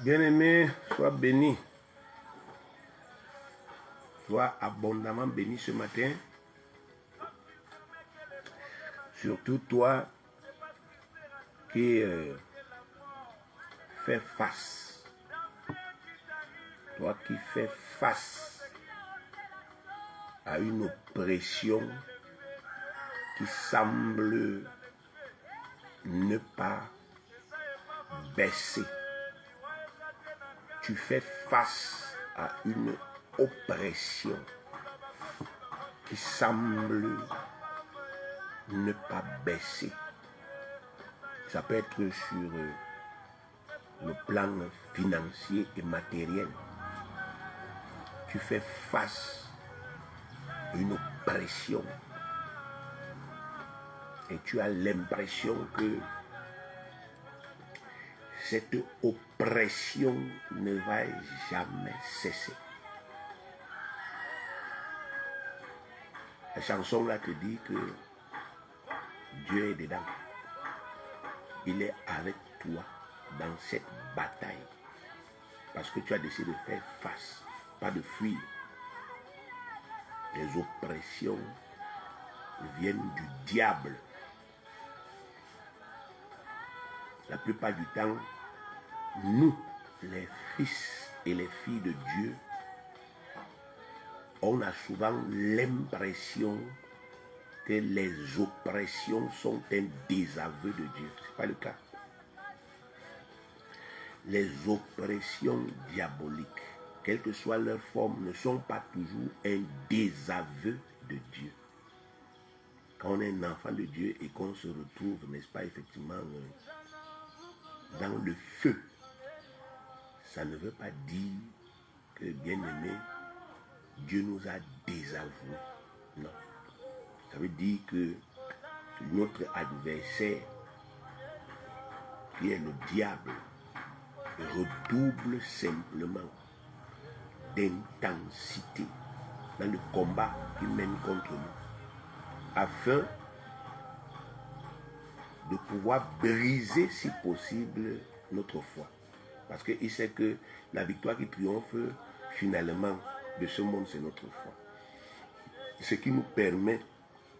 Bien-aimé, sois béni. Sois abondamment béni ce matin. Surtout toi qui fais face. Toi qui fais face à une oppression qui semble ne pas baisser. Tu fais face à une oppression qui semble ne pas baisser. Ça peut être sur le plan financier et matériel. Tu fais face à une oppression et tu as l'impression que cette oppression ne va jamais cesser. La chanson là te dit que Dieu est dedans. Il est avec toi dans cette bataille. Parce que tu as décidé de faire face, pas de fuir. Les oppressions viennent du diable. La plupart du temps, nous, les fils et les filles de Dieu, on a souvent l'impression que les oppressions sont un désaveu de Dieu. Ce n'est pas le cas. Les oppressions diaboliques, quelle que soit leur forme, ne sont pas toujours un désaveu de Dieu. Quand on est un enfant de Dieu et qu'on se retrouve, n'est-ce pas, effectivement, dans le feu, ça ne veut pas dire que, bien aimé, Dieu nous a désavoués. Non. Ça veut dire que notre adversaire, qui est le diable, redouble simplement d'intensité dans le combat qu'il mène contre nous, afin de pouvoir briser, si possible, notre foi. Parce qu'il sait que la victoire qui triomphe finalement de ce monde, c'est notre foi. Ce qui nous permet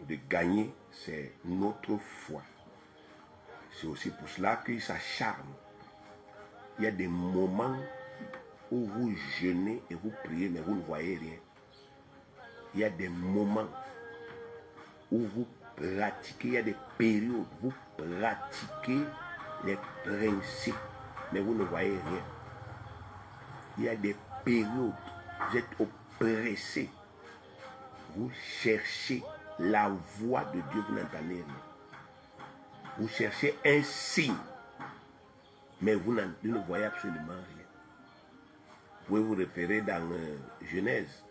de gagner, c'est notre foi. C'est aussi pour cela qu'il s'acharne. Il y a des moments où vous jeûnez et vous priez, mais vous ne voyez rien. Il y a des moments où vous pratiquez, il y a des périodes où vous pratiquez les principes, mais vous ne voyez rien. Il y a des périodes où vous êtes oppressé. Vous cherchez la voix de Dieu, vous n'entendez rien. Vous cherchez un signe, mais vous ne voyez absolument rien. Vous pouvez vous référer dans Genèse.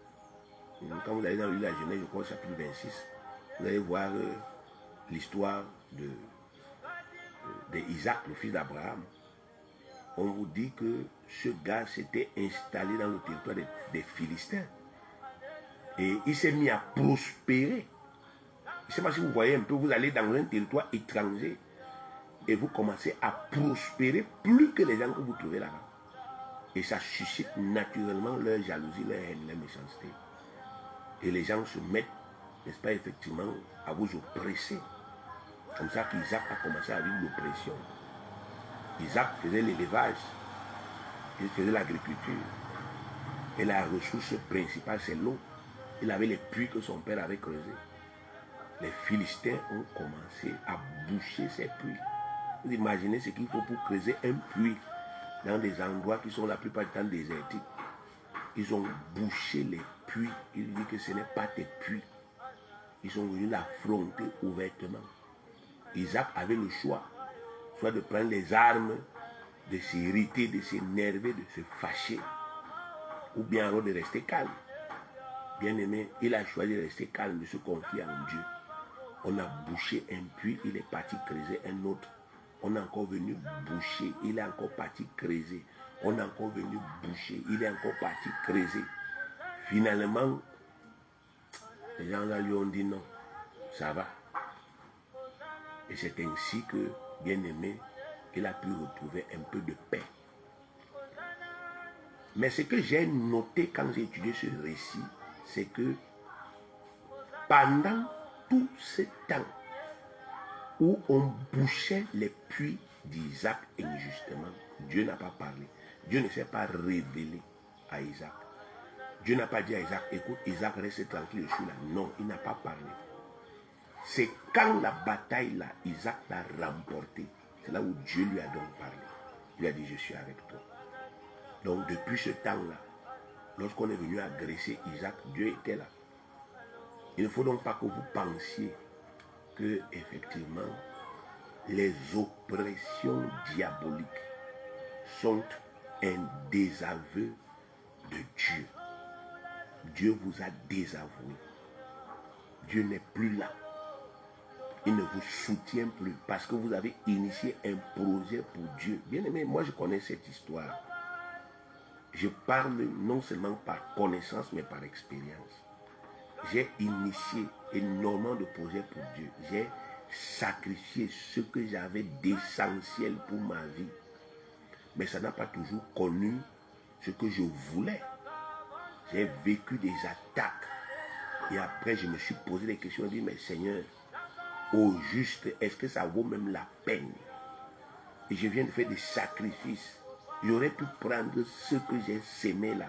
Quand vous allez dans la Genèse, je crois au chapitre 26, vous allez voir l'histoire d'Isaac, le fils d'Abraham. On vous dit que ce gars s'était installé dans le territoire des Philistins. Et il s'est mis à prospérer. Je ne sais pas si vous voyez un peu, vous allez dans un territoire étranger et vous commencez à prospérer plus que les gens que vous trouvez là-bas. Et ça suscite naturellement leur jalousie, leur haine, leur méchanceté. Et les gens se mettent, n'est-ce pas, effectivement, à vous oppresser. Comme ça qu'Isaac a commencé à vivre l'oppression. Isaac faisait l'élevage, il faisait l'agriculture. Et la ressource principale, c'est l'eau. Il avait les puits que son père avait creusés. Les Philistins ont commencé à boucher ces puits. Vous imaginez ce qu'il faut pour creuser un puits dans des endroits qui sont la plupart du temps désertiques. Ils ont bouché les puits. Il dit que ce n'est pas tes puits. Ils sont venus l'affronter ouvertement. Isaac avait le choix, soit de prendre les armes, de s'irriter, de s'énerver, de se fâcher, ou bien alors de rester calme. Bien aimé, il a choisi de rester calme, de se confier en Dieu. On a bouché un puits, il est parti creuser un autre. On est encore venu boucher, il est encore parti creuser. On est encore venu boucher, il est encore parti creuser. Finalement, les gens là lui ont dit non, ça va. Et c'est ainsi que, bien aimé, il a pu retrouver un peu de paix. Mais ce que j'ai noté quand j'ai étudié ce récit, c'est que pendant tout ce temps où on bouchait les puits d'Isaac injustement, Dieu n'a pas parlé. Dieu ne s'est pas révélé à Isaac. Dieu n'a pas dit à Isaac, écoute, Isaac, reste tranquille, je suis là. Non, il n'a pas parlé. C'est quand la bataille là, Isaac l'a remporté. C'est là où Dieu lui a donc parlé. Il a dit, je suis avec toi. Donc depuis ce temps-là, lorsqu'on est venu agresser Isaac, Dieu était là. Il ne faut donc pas que vous pensiez que, effectivement, les oppressions diaboliques sont un désaveu de Dieu. Dieu vous a désavoué. Dieu n'est plus là. Il ne vous soutient plus parce que vous avez initié un projet pour Dieu. Bien aimé, moi je connais cette histoire. Je parle non seulement par connaissance, mais par expérience. J'ai initié énormément de projets pour Dieu. J'ai sacrifié ce que j'avais d'essentiel pour ma vie. Mais ça n'a pas toujours connu ce que je voulais. J'ai vécu des attaques. Et après, je me suis posé des questions. Je me suis dit, mais Seigneur, au juste, est-ce que ça vaut même la peine? Et je viens de faire des sacrifices. J'aurais pu prendre ce que j'ai sémé là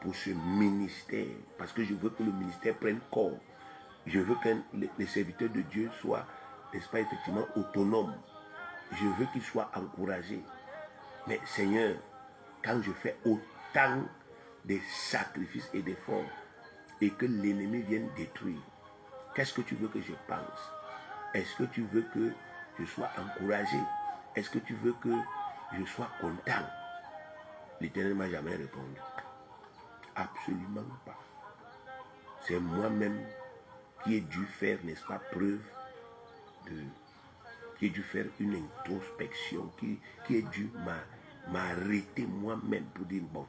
pour ce ministère. Parce que je veux que le ministère prenne corps. Je veux que les serviteurs de Dieu soient, n'est-ce pas, effectivement autonomes. Je veux qu'ils soient encouragés. Mais Seigneur, quand je fais autant de sacrifices et d'efforts et que l'ennemi vienne détruire, qu'est-ce que tu veux que je pense? Est-ce que tu veux que je sois encouragé? Est-ce que tu veux que je sois content? L'Éternel ne m'a jamais répondu. Absolument pas. C'est moi-même qui ai dû faire, n'est-ce pas, preuve de... qui ai dû faire une introspection, qui ai dû m'arrêter moi-même pour dire, bon,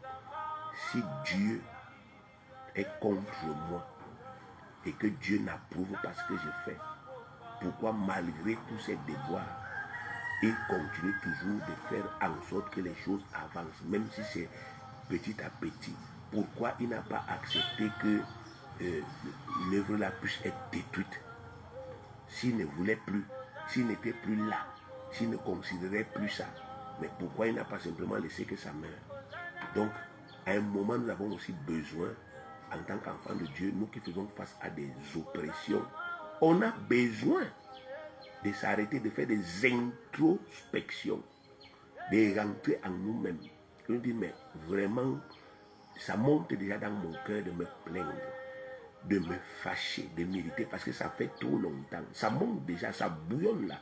si Dieu est contre moi et que Dieu n'approuve pas ce que je fais, pourquoi malgré tous ces déboires, il continue toujours de faire en sorte que les choses avancent, même si c'est petit à petit? Pourquoi il n'a pas accepté que l'œuvre là puisse être détruite? S'il ne voulait plus, s'il n'était plus là, s'il ne considérait plus ça, mais pourquoi il n'a pas simplement laissé que ça meure? Donc, à un moment, nous avons aussi besoin, en tant qu'enfants de Dieu, nous qui faisons face à des oppressions, on a besoin de s'arrêter, de faire des introspections, de rentrer en nous-mêmes. Je me dis, mais vraiment, ça monte déjà dans mon cœur de me plaindre, de me fâcher, de m'irriter, parce que ça fait trop longtemps. Ça monte déjà, ça bouillonne là,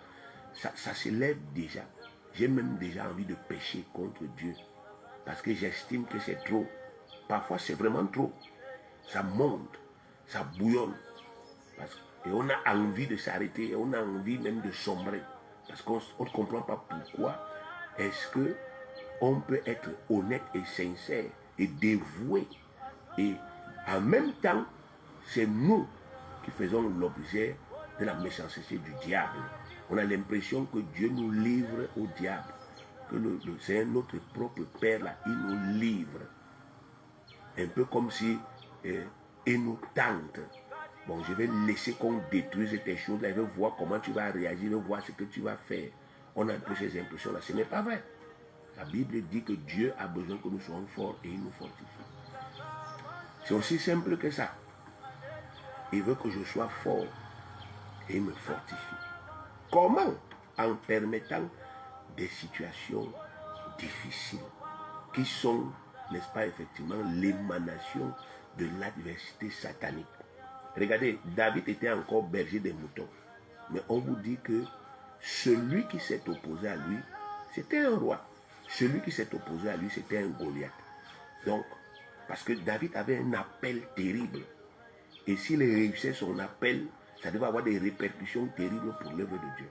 ça s'élève déjà. J'ai même déjà envie de pécher contre Dieu, parce que j'estime que c'est trop. Parfois, c'est vraiment trop. Ça monte, ça bouillonne. Et on a envie de s'arrêter, on a envie même de sombrer. Parce qu'on ne comprend pas pourquoi est-ce qu'on peut être honnête et sincère et dévoué. Et en même temps, c'est nous qui faisons l'objet de la méchanceté du diable. On a l'impression que Dieu nous livre au diable. Que c'est notre propre Père là, il nous livre. Un peu comme si il nous tente. Bon, je vais laisser qu'on détruise tes choses là, je vais voir comment tu vas réagir, je vais voir ce que tu vas faire. On a un peu ces impressions là, ce n'est pas vrai. La Bible dit que Dieu a besoin que nous soyons forts et il nous fortifie. C'est aussi simple que ça. Il veut que je sois fort et il me fortifie. Comment? En permettant des situations difficiles qui sont, n'est-ce pas, effectivement, l'émanation de l'adversité satanique. Regardez, David était encore berger des moutons. Mais on vous dit que celui qui s'est opposé à lui, c'était un roi. Celui qui s'est opposé à lui, c'était un Goliath. Donc, parce que David avait un appel terrible. Et s'il réussissait son appel, ça devait avoir des répercussions terribles pour l'œuvre de Dieu.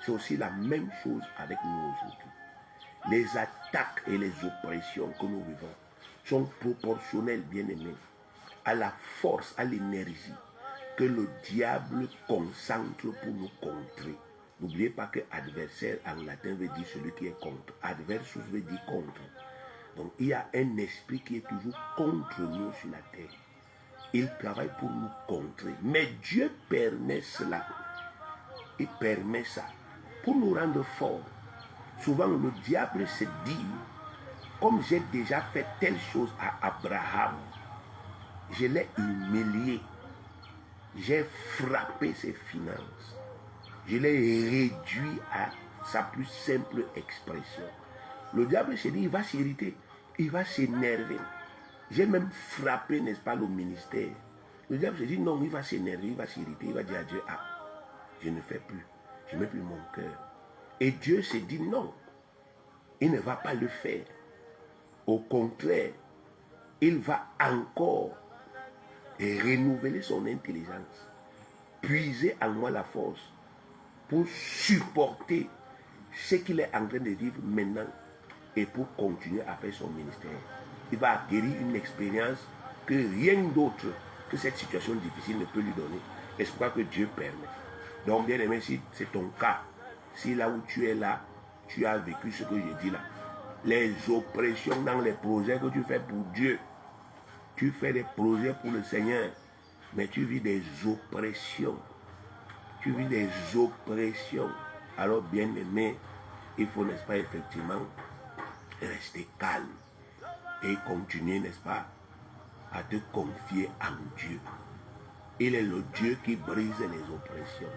C'est aussi la même chose avec nous aujourd'hui. Les attaques et les oppressions que nous vivons sont proportionnelles, bien-aimés, à la force, à l'énergie que le diable concentre pour nous contrer. N'oubliez pas que adversaire en latin veut dire celui qui est contre. Adversus veut dire contre. Donc il y a un esprit qui est toujours contre nous sur la terre. Il travaille pour nous contrer. Mais Dieu permet cela. Il permet ça pour nous rendre forts. Souvent le diable se dit, comme j'ai déjà fait telle chose à Abraham, je l'ai humilié, j'ai frappé ses finances, je l'ai réduit à sa plus simple expression. Le diable se dit, il va s'irriter, il va s'énerver. J'ai même frappé, n'est-ce pas, le ministère. Le diable se dit, non, il va s'énerver, il va s'irriter, il va dire à Dieu, ah, je ne fais plus, je ne mets plus mon cœur. Et Dieu se dit, non, il ne va pas le faire. Au contraire, il va encore renouveler son intelligence, puiser en moi la force pour supporter ce qu'il est en train de vivre maintenant et pour continuer à faire son ministère. Il va acquérir une expérience que rien d'autre que cette situation difficile ne peut lui donner. Et c'est pourquoi que Dieu permet. Donc, bien aimé, si c'est ton cas, si là où tu es là, tu as vécu ce que je dis là, les oppressions dans les projets que tu fais pour Dieu, tu fais des projets pour le Seigneur, mais tu vis des oppressions. Tu vis des oppressions. Alors, bien aimé, il faut, n'est-ce pas, effectivement, rester calme et continuer, n'est-ce pas, à te confier en Dieu. Il est le Dieu qui brise les oppressions.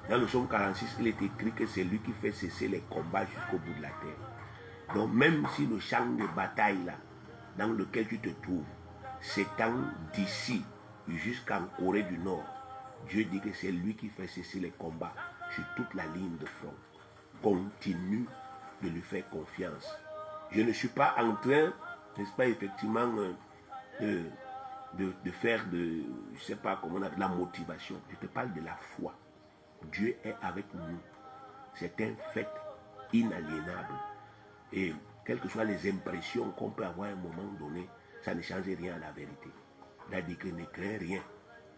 Dans le psaume 46, il est écrit que c'est lui qui fait cesser les combats jusqu'au bout de la terre. Donc même si le champ de bataille là, dans lequel tu te trouves, s'étend d'ici jusqu'en Corée du Nord, Dieu dit que c'est lui qui fait cesser les combats sur toute la ligne de front. Continue de lui faire confiance. Je ne suis pas en train, n'est-ce pas, effectivement, de faire de, je ne sais pas comment on appelle, la motivation. Je te parle de la foi. Dieu est avec nous. C'est un fait inaliénable. Et quelles que soient les impressions qu'on peut avoir à un moment donné, ça ne change rien à la vérité. Il a dit que ne crains rien.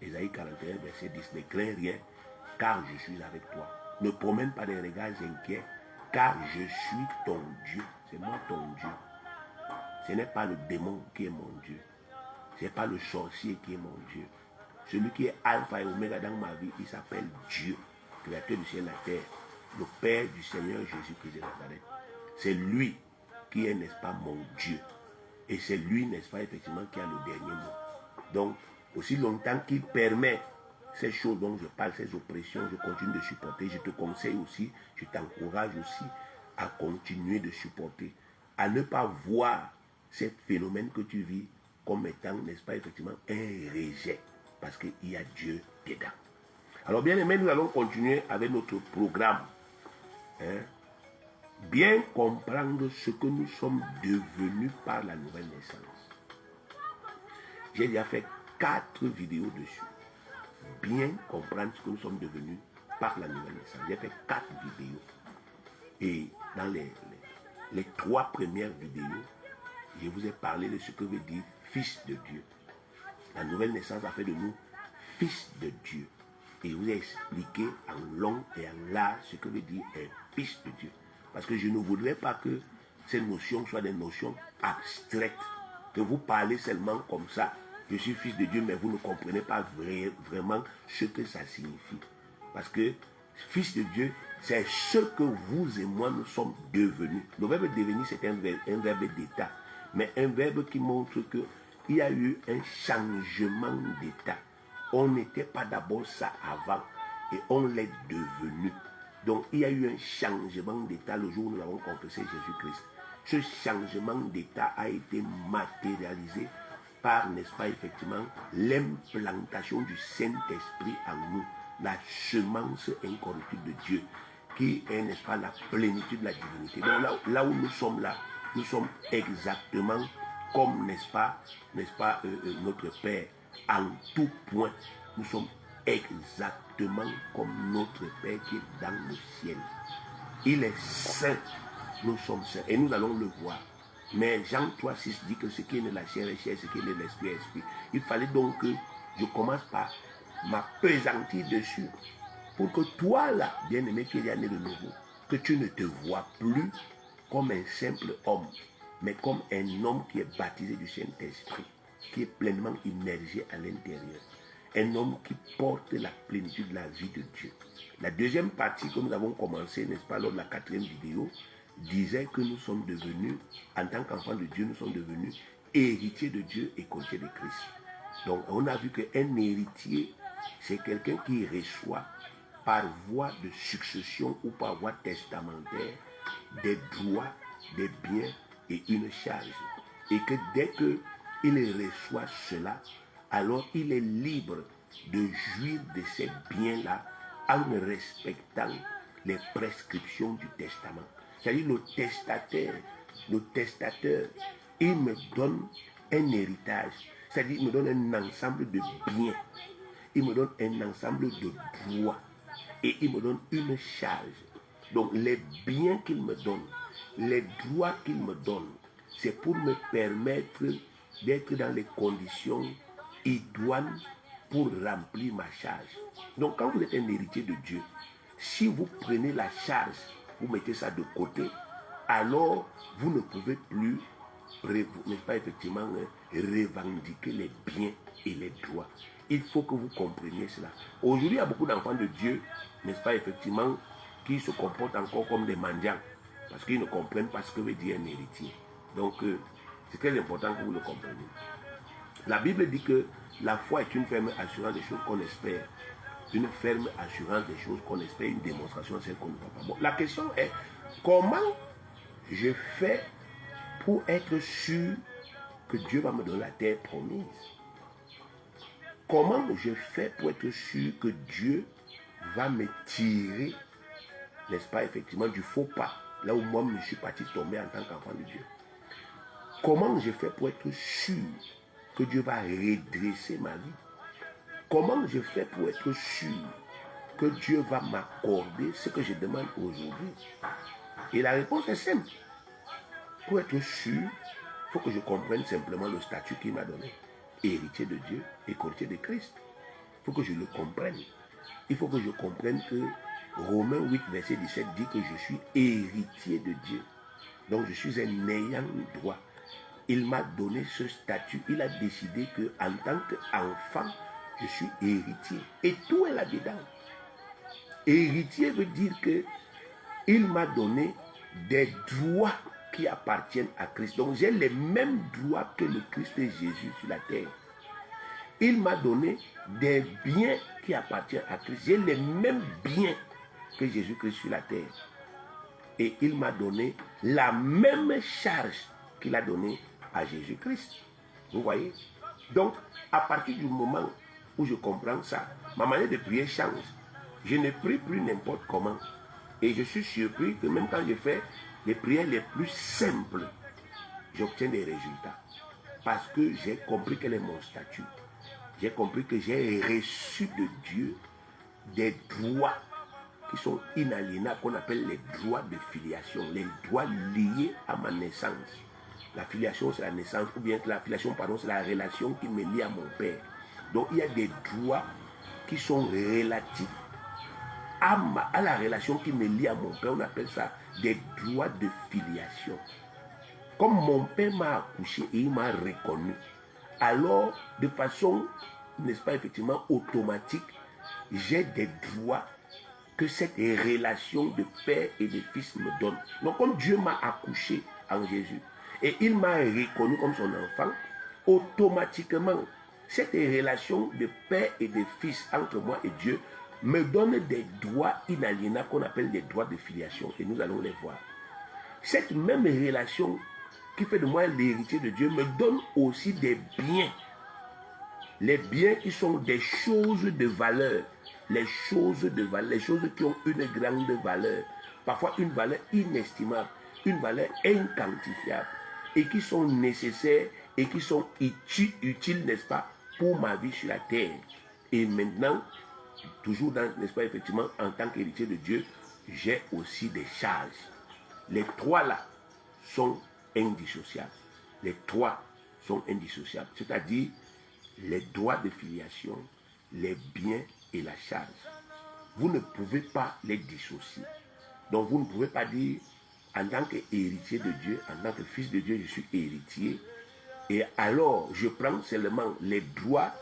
Ésaïe 41, verset 10, ne crains rien, car je suis avec toi. Ne promène pas des regards inquiets, car je suis ton Dieu. C'est moi ton Dieu. Ce n'est pas le démon qui est mon Dieu. Ce n'est pas le sorcier qui est mon Dieu. Celui qui est alpha et oméga dans ma vie, il s'appelle Dieu, créateur du ciel et de la terre, le Père du Seigneur Jésus-Christ de Nazareth. C'est lui qui est, n'est-ce pas, mon Dieu. Et c'est lui, n'est-ce pas, effectivement, qui a le dernier mot. Donc, aussi longtemps qu'il permet ces choses dont je parle, ces oppressions, je continue de supporter. Je te conseille aussi, je t'encourage aussi à continuer de supporter, à ne pas voir ces phénomènes que tu vis comme étant, n'est-ce pas, effectivement, un rejet, parce qu'il y a Dieu dedans. Alors, bien aimé, nous allons continuer avec notre programme. Bien comprendre ce que nous sommes devenus par la nouvelle naissance. J'ai déjà fait 4 vidéos dessus. Bien comprendre ce que nous sommes devenus par la nouvelle naissance. J'ai fait 4 vidéos. Et dans les 3 premières vidéos, je vous ai parlé de ce que veut dire fils de Dieu. La nouvelle naissance a fait de nous fils de Dieu. Et je vous ai expliqué en long et en large ce que veut dire un fils de Dieu. Parce que je ne voudrais pas que ces notions soient des notions abstraites. Que vous parlez seulement comme ça. Je suis fils de Dieu, mais vous ne comprenez pas vraiment ce que ça signifie. Parce que fils de Dieu, c'est ce que vous et moi nous sommes devenus. Le verbe devenir, c'est un verbe d'état. Mais un verbe qui montre qu'il y a eu un changement d'état. On n'était pas d'abord ça avant et on l'est devenu. Donc il y a eu un changement d'état le jour où nous avons confessé Jésus-Christ. Ce changement d'état a été matérialisé par, n'est-ce pas, effectivement, l'implantation du Saint-Esprit en nous, la semence incorruptible de Dieu, qui est, n'est-ce pas, la plénitude de la divinité. Donc là où nous sommes là, nous sommes exactement comme, n'est-ce pas, notre Père, en tout point. Nous sommes exactement comme notre Père qui est dans le ciel. Il est saint, nous sommes saints, et nous allons le voir. Mais Jean 3,6 dit que ce qui est de la chair est chair, ce qui est de l'esprit est esprit. Il fallait donc que je commence par m'appesantir dessus, pour que toi là, bien-aimé qui est né de nouveau, que tu ne te vois plus comme un simple homme, mais comme un homme qui est baptisé du Saint-Esprit, qui est pleinement immergé à l'intérieur. Un homme qui porte la plénitude de la vie de Dieu. La deuxième partie que nous avons commencé, n'est-ce pas, lors de la 4e vidéo, disait que nous sommes devenus, en tant qu'enfants de Dieu, nous sommes devenus héritiers de Dieu et co-héritiers de Christ. Donc, on a vu qu'un héritier, c'est quelqu'un qui reçoit par voie de succession ou par voie testamentaire des droits, des biens et une charge. Et que dès qu'il reçoit cela, alors il est libre de jouir de ces biens-là en respectant les prescriptions du testament. C'est-à-dire le testateur, il me donne un héritage, c'est-à-dire il me donne un ensemble de biens, il me donne un ensemble de droits et il me donne une charge. Donc les biens qu'il me donne, les droits qu'il me donne, c'est pour me permettre d'être dans les conditions idoines pour remplir ma charge. Donc quand vous êtes un héritier de Dieu, si vous prenez la charge, vous mettez ça de côté, alors vous ne pouvez plus, n'est-ce pas, effectivement, revendiquer les biens et les droits. Il faut que vous compreniez cela. Aujourd'hui, il y a beaucoup d'enfants de Dieu, n'est-ce pas, effectivement, qui se comportent encore comme des mendiants, parce qu'ils ne comprennent pas ce que veut dire un héritier. Donc, c'est très important que vous le compreniez. La Bible dit que la foi est une ferme assurance des choses qu'on espère. Une ferme assurance des choses qu'on espère, une démonstration de celle qu'on ne voit pas. Bon, la question est, comment je fais pour être sûr que Dieu va me donner la terre promise? Comment je fais pour être sûr que Dieu va me tirer, n'est-ce pas, effectivement, du faux pas, là où moi je suis parti tomber en tant qu'enfant de Dieu? Comment je fais pour être sûr que Dieu va redresser ma vie? Comment je fais pour être sûr que Dieu va m'accorder ce que je demande aujourd'hui? Et la réponse est simple. Pour être sûr, il faut que je comprenne simplement le statut qu'il m'a donné. Héritier de Dieu et co-héritier de Christ. Il faut que je le comprenne. Il faut que je comprenne que Romains 8, verset 17 dit que je suis héritier de Dieu. Donc je suis un ayant droit. Il m'a donné ce statut. Il a décidé qu'en tant qu'enfant, je suis héritier. Et tout est là-dedans. Héritier veut dire que il m'a donné des droits qui appartiennent à Christ. Donc j'ai les mêmes droits que le Christ et Jésus sur la terre. Il m'a donné des biens qui appartiennent à Christ. J'ai les mêmes biens que Jésus-Christ sur la terre. Et il m'a donné la même charge qu'il a donnée à Jésus-Christ. Vous voyez? Donc, à partir du moment où je comprends ça, ma manière de prier change. Je ne prie plus n'importe comment. Et je suis surpris que même quand je fais les prières les plus simples, j'obtiens des résultats. Parce que j'ai compris quel est mon statut. J'ai compris que j'ai reçu de Dieu des droits qui sont inaliénables, qu'on appelle les droits de filiation, les droits liés à ma naissance. La filiation, c'est la naissance, ou bien la filiation, pardon, c'est la relation qui me lie à mon père. Donc, il y a des droits qui sont relatifs à la relation qui me lie à mon père. On appelle ça des droits de filiation. Comme mon père m'a accouché et il m'a reconnu, alors, de façon, n'est-ce pas, effectivement, automatique, j'ai des droits que cette relation de père et de fils me donne. Donc, comme Dieu m'a accouché en Jésus et il m'a reconnu comme son enfant, automatiquement, cette relation de père et de fils entre moi et Dieu me donne des droits inaliénables qu'on appelle des droits de filiation. Et nous allons les voir. Cette même relation qui fait de moi l'héritier de Dieu me donne aussi des biens. Les biens qui sont des choses de valeur. Les choses de valeur, les choses qui ont une grande valeur. Parfois une valeur inestimable, une valeur inquantifiable. Et qui sont nécessaires et qui sont utiles, n'est-ce pas, pour ma vie sur la terre. Et maintenant, toujours dans, n'est-ce pas, effectivement, en tant qu'héritier de Dieu, j'ai aussi des charges. Les trois là sont indissociables. Les trois sont indissociables. C'est-à-dire les droits de filiation, les biens et la charge. Vous ne pouvez pas les dissocier. Donc vous ne pouvez pas dire, en tant qu'héritier de Dieu, en tant que fils de Dieu, je suis héritier. Et alors, je prends seulement les droits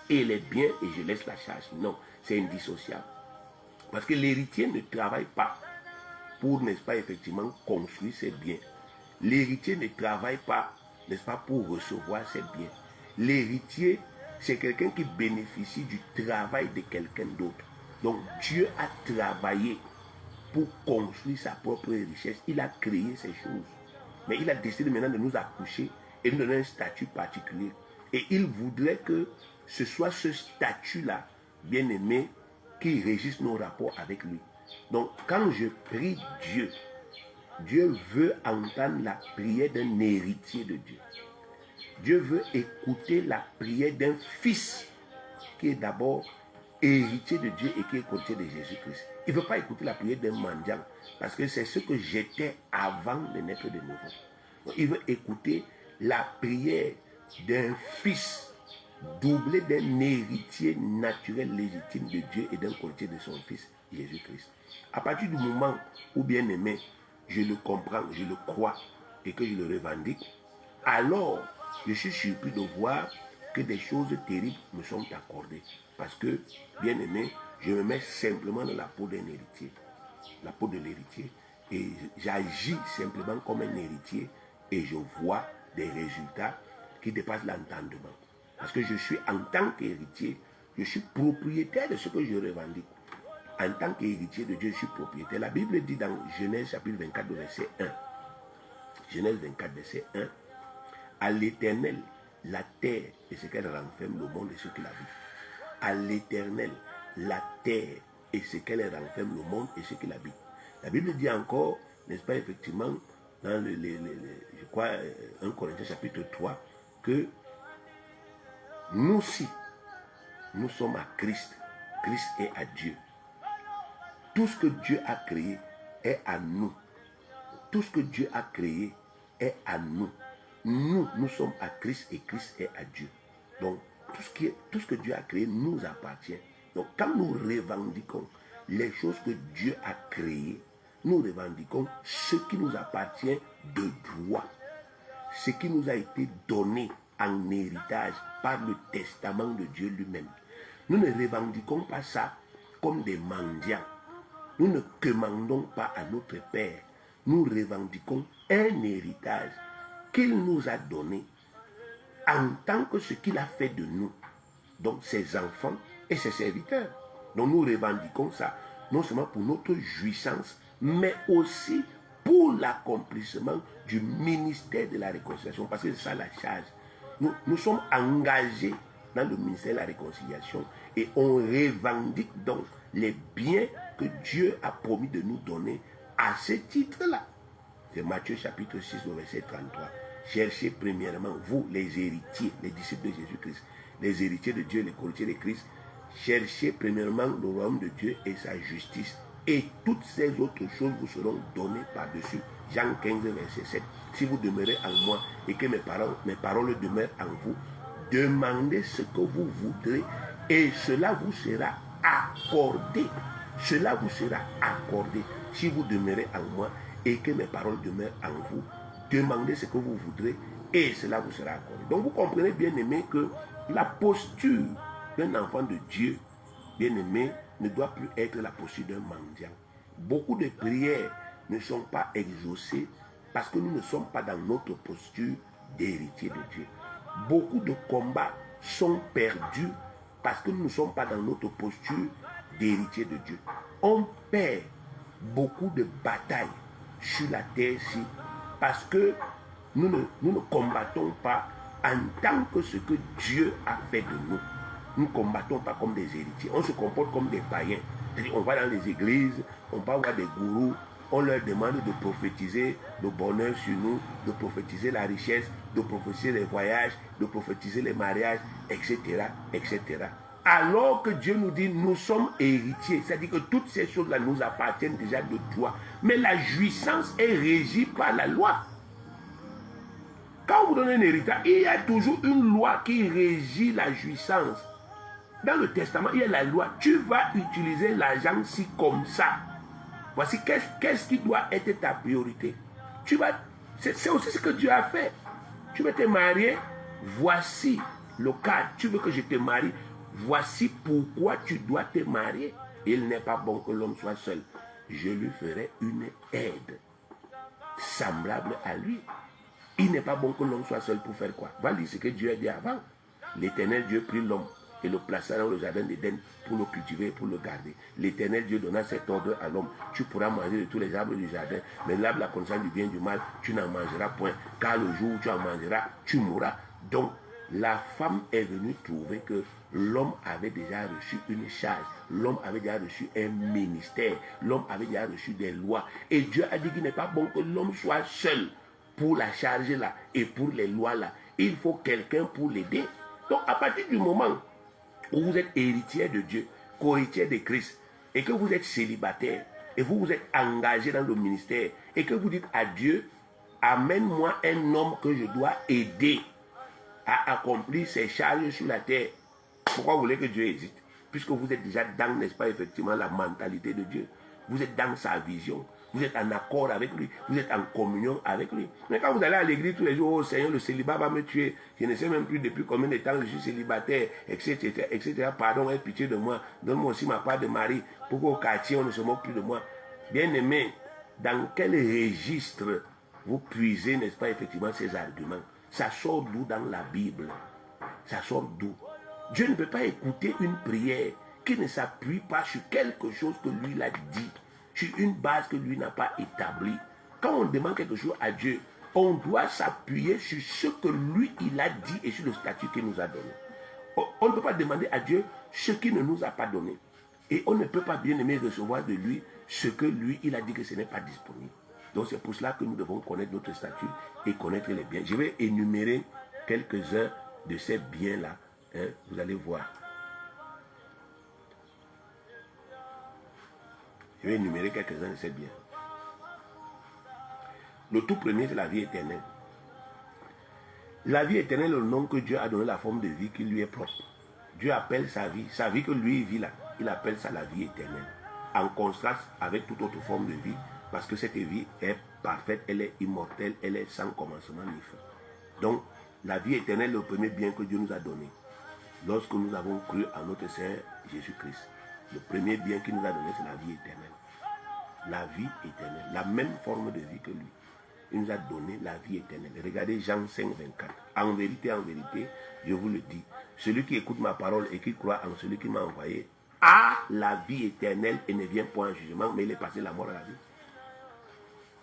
et les biens et je laisse la charge. Non, c'est indissociable. Parce que l'héritier ne travaille pas pour, n'est-ce pas, effectivement, construire ses biens. L'héritier ne travaille pas, n'est-ce pas, pour recevoir ses biens. L'héritier, c'est quelqu'un qui bénéficie du travail de quelqu'un d'autre. Donc, Dieu a travaillé pour construire sa propre richesse. Il a créé ces choses. Mais il a décidé maintenant de nous accoucher et nous donner un statut particulier. Et il voudrait que ce soit ce statut-là, bien aimé, qui régisse nos rapports avec lui. Donc, quand je prie Dieu, Dieu veut entendre la prière d'un héritier de Dieu. Dieu veut écouter la prière d'un fils qui est d'abord héritier de Dieu et qui est héritier de Jésus-Christ. Il ne veut pas écouter la prière d'un mendiant parce que c'est ce que j'étais avant de naître de nouveau. Donc, il veut écouter la prière d'un fils doublé d'un héritier naturel légitime de Dieu et d'un héritier de son fils Jésus-Christ. À partir du moment où, bien aimé, je le comprends, je le crois et que je le revendique, alors je suis surpris de voir que des choses terribles me sont accordées. Parce que, bien aimé, je me mets simplement dans la peau d'un héritier. La peau de l'héritier. Et j'agis simplement comme un héritier et je vois des résultats qui dépassent l'entendement. Parce que je suis, en tant qu'héritier, je suis propriétaire de ce que je revendique. En tant qu'héritier de Dieu, je suis propriétaire. La Bible dit dans Genèse chapitre 24, verset 1. Genèse 24, verset 1. À l'Éternel, la terre et ce qu'elle renferme, le monde et ce qu'il habite. À l'Éternel, la terre et ce qu'elle renferme, le monde et ce qu'il habite. La Bible dit encore, n'est-ce pas, effectivement, dans je crois, 1 Corinthiens chapitre 3, que nous aussi, nous sommes à Christ. Christ est à Dieu. Tout ce que Dieu a créé est à nous. Tout ce que Dieu a créé est à nous. Nous sommes à Christ et Christ est à Dieu. Donc, tout ce que Dieu a créé nous appartient. Donc, quand nous revendiquons les choses que Dieu a créées, nous revendiquons ce qui nous appartient de droit. Ce qui nous a été donné en héritage par le testament de Dieu lui-même. Nous ne revendiquons pas ça comme des mendiants. Nous ne commandons pas à notre Père. Nous revendiquons un héritage qu'il nous a donné en tant que ce qu'il a fait de nous. Donc ses enfants et ses serviteurs. Donc nous revendiquons ça, non seulement pour notre jouissance, mais aussi pour l'accomplissement du ministère de la réconciliation. Parce que c'est ça la charge. Nous sommes engagés dans le ministère de la réconciliation et on revendique donc les biens que Dieu a promis de nous donner à ce titre-là. C'est Matthieu chapitre 6, verset 33. Cherchez premièrement, vous les héritiers, les disciples de Jésus-Christ, les héritiers de Dieu, les courtiers de Christ, cherchez premièrement le royaume de Dieu et sa justice. Et toutes ces autres choses vous seront données par-dessus. Jean 15, verset 7. Si vous demeurez en moi et que mes paroles demeurent en vous, demandez ce que vous voudrez et cela vous sera accordé. Cela vous sera accordé. Si vous demeurez en moi et que mes paroles demeurent en vous, demandez ce que vous voudrez et cela vous sera accordé. Donc vous comprenez, bien aimé, que la posture d'un enfant de Dieu, bien aimé, ne doit plus être la posture d'un mendiant. Beaucoup de prières ne sont pas exaucées parce que nous ne sommes pas dans notre posture d'héritier de Dieu. Beaucoup de combats sont perdus parce que nous ne sommes pas dans notre posture d'héritier de Dieu. On perd beaucoup de batailles sur la terre-ci parce que nous ne combattons pas en tant que ce que Dieu a fait de nous. Nous ne combattons pas comme des héritiers. On se comporte comme des païens. On va dans les églises, on va voir des gourous, on leur demande de prophétiser le bonheur sur nous, de prophétiser la richesse, de prophétiser les voyages, de prophétiser les mariages, etc., etc. Alors que Dieu nous dit, nous sommes héritiers. C'est-à-dire que toutes ces choses-là nous appartiennent déjà de toi. Mais la jouissance est régie par la loi. Quand on vous donne un héritage, il y a toujours une loi qui régit la jouissance. Dans le testament, il y a la loi. Tu vas utiliser l'argent si comme ça. Voici qu'est-ce qui doit être ta priorité. C'est aussi ce que Dieu a fait. Tu veux te marier, voici le cadre. Tu veux que je te marie, voici pourquoi tu dois te marier. Il n'est pas bon que l'homme soit seul. Je lui ferai une aide semblable à lui. Il n'est pas bon que l'homme soit seul pour faire quoi? Voilà ce que Dieu a dit avant. L'Éternel Dieu prit l'homme et le plaça dans le jardin d'Éden pour le cultiver et pour le garder. L'Éternel Dieu donna cet ordre à l'homme. Tu pourras manger de tous les arbres du jardin, mais l'arbre la connaissance du bien et du mal, tu n'en mangeras point. Car le jour où tu en mangeras, tu mourras. Donc, la femme est venue trouver que l'homme avait déjà reçu une charge. L'homme avait déjà reçu un ministère. L'homme avait déjà reçu des lois. Et Dieu a dit qu'il n'est pas bon que l'homme soit seul pour la charge là et pour les lois là. Il faut quelqu'un pour l'aider. Donc, à partir du moment où vous êtes héritier de Dieu, co-héritier de Christ, et que vous êtes célibataire, et vous vous êtes engagé dans le ministère, et que vous dites à Dieu, amène-moi un homme que je dois aider à accomplir ses charges sur la terre. Pourquoi vous voulez que Dieu hésite? Puisque vous êtes déjà dans, n'est-ce pas, effectivement, la mentalité de Dieu. Vous êtes dans sa vision. Vous êtes en accord avec lui. Vous êtes en communion avec lui. Mais quand vous allez à l'église tous les jours, oh Seigneur, le célibat va me tuer. Je ne sais même plus depuis combien de temps je suis célibataire, etc., etc. Pardon, aie pitié de moi. Donne-moi aussi ma part de mari. Pour qu'au quartier, on ne se moque plus de moi. Bien-aimé, dans quel registre vous puisez, n'est-ce pas, effectivement, ces arguments? Ça sort d'où dans la Bible? Ça sort d'où? Dieu ne peut pas écouter une prière qui ne s'appuie pas sur quelque chose que lui l'a dit, sur une base que lui n'a pas établie. Quand on demande quelque chose à Dieu, on doit s'appuyer sur ce que lui, il a dit et sur le statut qu'il nous a donné. On ne peut pas demander à Dieu ce qu'il ne nous a pas donné. Et on ne peut pas bien aimer recevoir de lui ce que lui, il a dit que ce n'est pas disponible. Donc c'est pour cela que nous devons connaître notre statut et connaître les biens. Je vais énumérer quelques-uns de ces biens-là. Hein, vous allez voir. Je vais énumérer quelques-uns de ces biens. Le tout premier, c'est la vie éternelle. La vie éternelle est le nom que Dieu a donné, la forme de vie qui lui est propre. Dieu appelle sa vie que lui vit là, il appelle ça la vie éternelle. En contraste avec toute autre forme de vie, parce que cette vie est parfaite, elle est immortelle, elle est sans commencement ni fin. Donc, la vie éternelle est le premier bien que Dieu nous a donné. Lorsque nous avons cru en notre Seigneur Jésus-Christ, le premier bien qu'il nous a donné, c'est la vie éternelle. La vie éternelle, la même forme de vie que lui. Il nous a donné la vie éternelle. Regardez Jean 5, 24. En vérité, je vous le dis, celui qui écoute ma parole et qui croit en celui qui m'a envoyé a la vie éternelle et ne vient point en jugement, mais il est passé de la mort à la vie.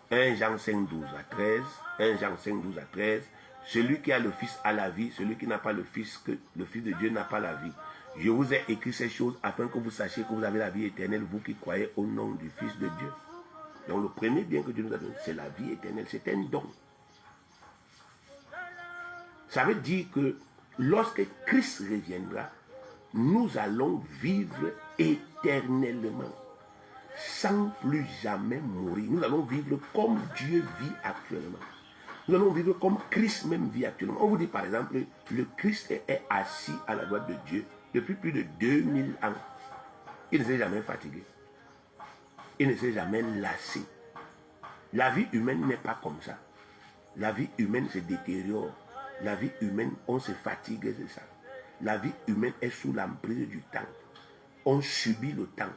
1 Jean 5, 12 à 13. 1 Jean 5, 12 à 13. Celui qui a le Fils a la vie, celui qui n'a pas le Fils, que le Fils de Dieu n'a pas la vie. Je vous ai écrit ces choses afin que vous sachiez que vous avez la vie éternelle, vous qui croyez au nom du Fils de Dieu. Donc le premier bien que Dieu nous a donné, c'est la vie éternelle, c'est un don. Ça veut dire que lorsque Christ reviendra, nous allons vivre éternellement, sans plus jamais mourir. Nous allons vivre comme Dieu vit actuellement. Nous allons vivre comme Christ même vit actuellement. On vous dit par exemple, le Christ est assis à la droite de Dieu depuis plus de 2000 ans. Il ne s'est jamais fatigué. Il ne s'est jamais lassé. La vie humaine n'est pas comme ça. La vie humaine se détériore. La vie humaine, on se fatigue, c'est ça. La vie humaine est sous l'emprise du temps. On subit le temps.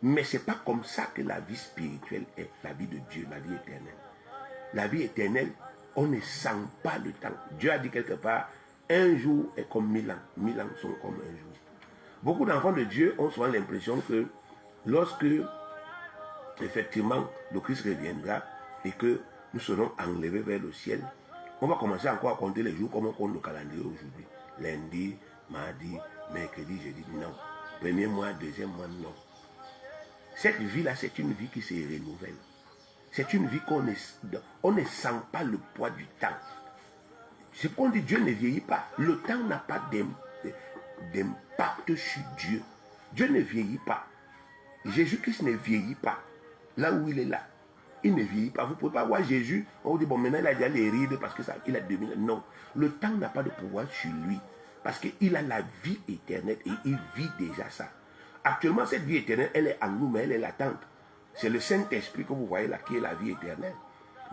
Mais ce n'est pas comme ça que la vie spirituelle est, la vie de Dieu, la vie éternelle. La vie éternelle, on ne sent pas le temps. Dieu a dit quelque part, un jour est comme 1000 ans. 1000 ans sont comme un jour. Beaucoup d'enfants de Dieu ont souvent l'impression que lorsque, effectivement, le Christ reviendra et que nous serons enlevés vers le ciel, on va commencer encore à compter les jours comme on compte le calendrier aujourd'hui. Lundi, mardi, mercredi, jeudi, non. Premier mois, deuxième mois, non. Cette vie-là, c'est une vie qui se renouvelle. C'est une vie qu'on ne sent pas le poids du temps. C'est qu'on dit Dieu ne vieillit pas. Le temps n'a pas d'impact sur Dieu. Dieu ne vieillit pas. Jésus-Christ ne vieillit pas. Là où il est là, il ne vieillit pas. Vous ne pouvez pas voir Jésus, on vous dit, bon, maintenant il a déjà les rides parce qu'il a 2000 ans. Non, le temps n'a pas de pouvoir sur lui. Parce qu'il a la vie éternelle et il vit déjà ça. Actuellement, cette vie éternelle, elle est en nous, mais elle est latente. C'est le Saint-Esprit que vous voyez là qui est la vie éternelle.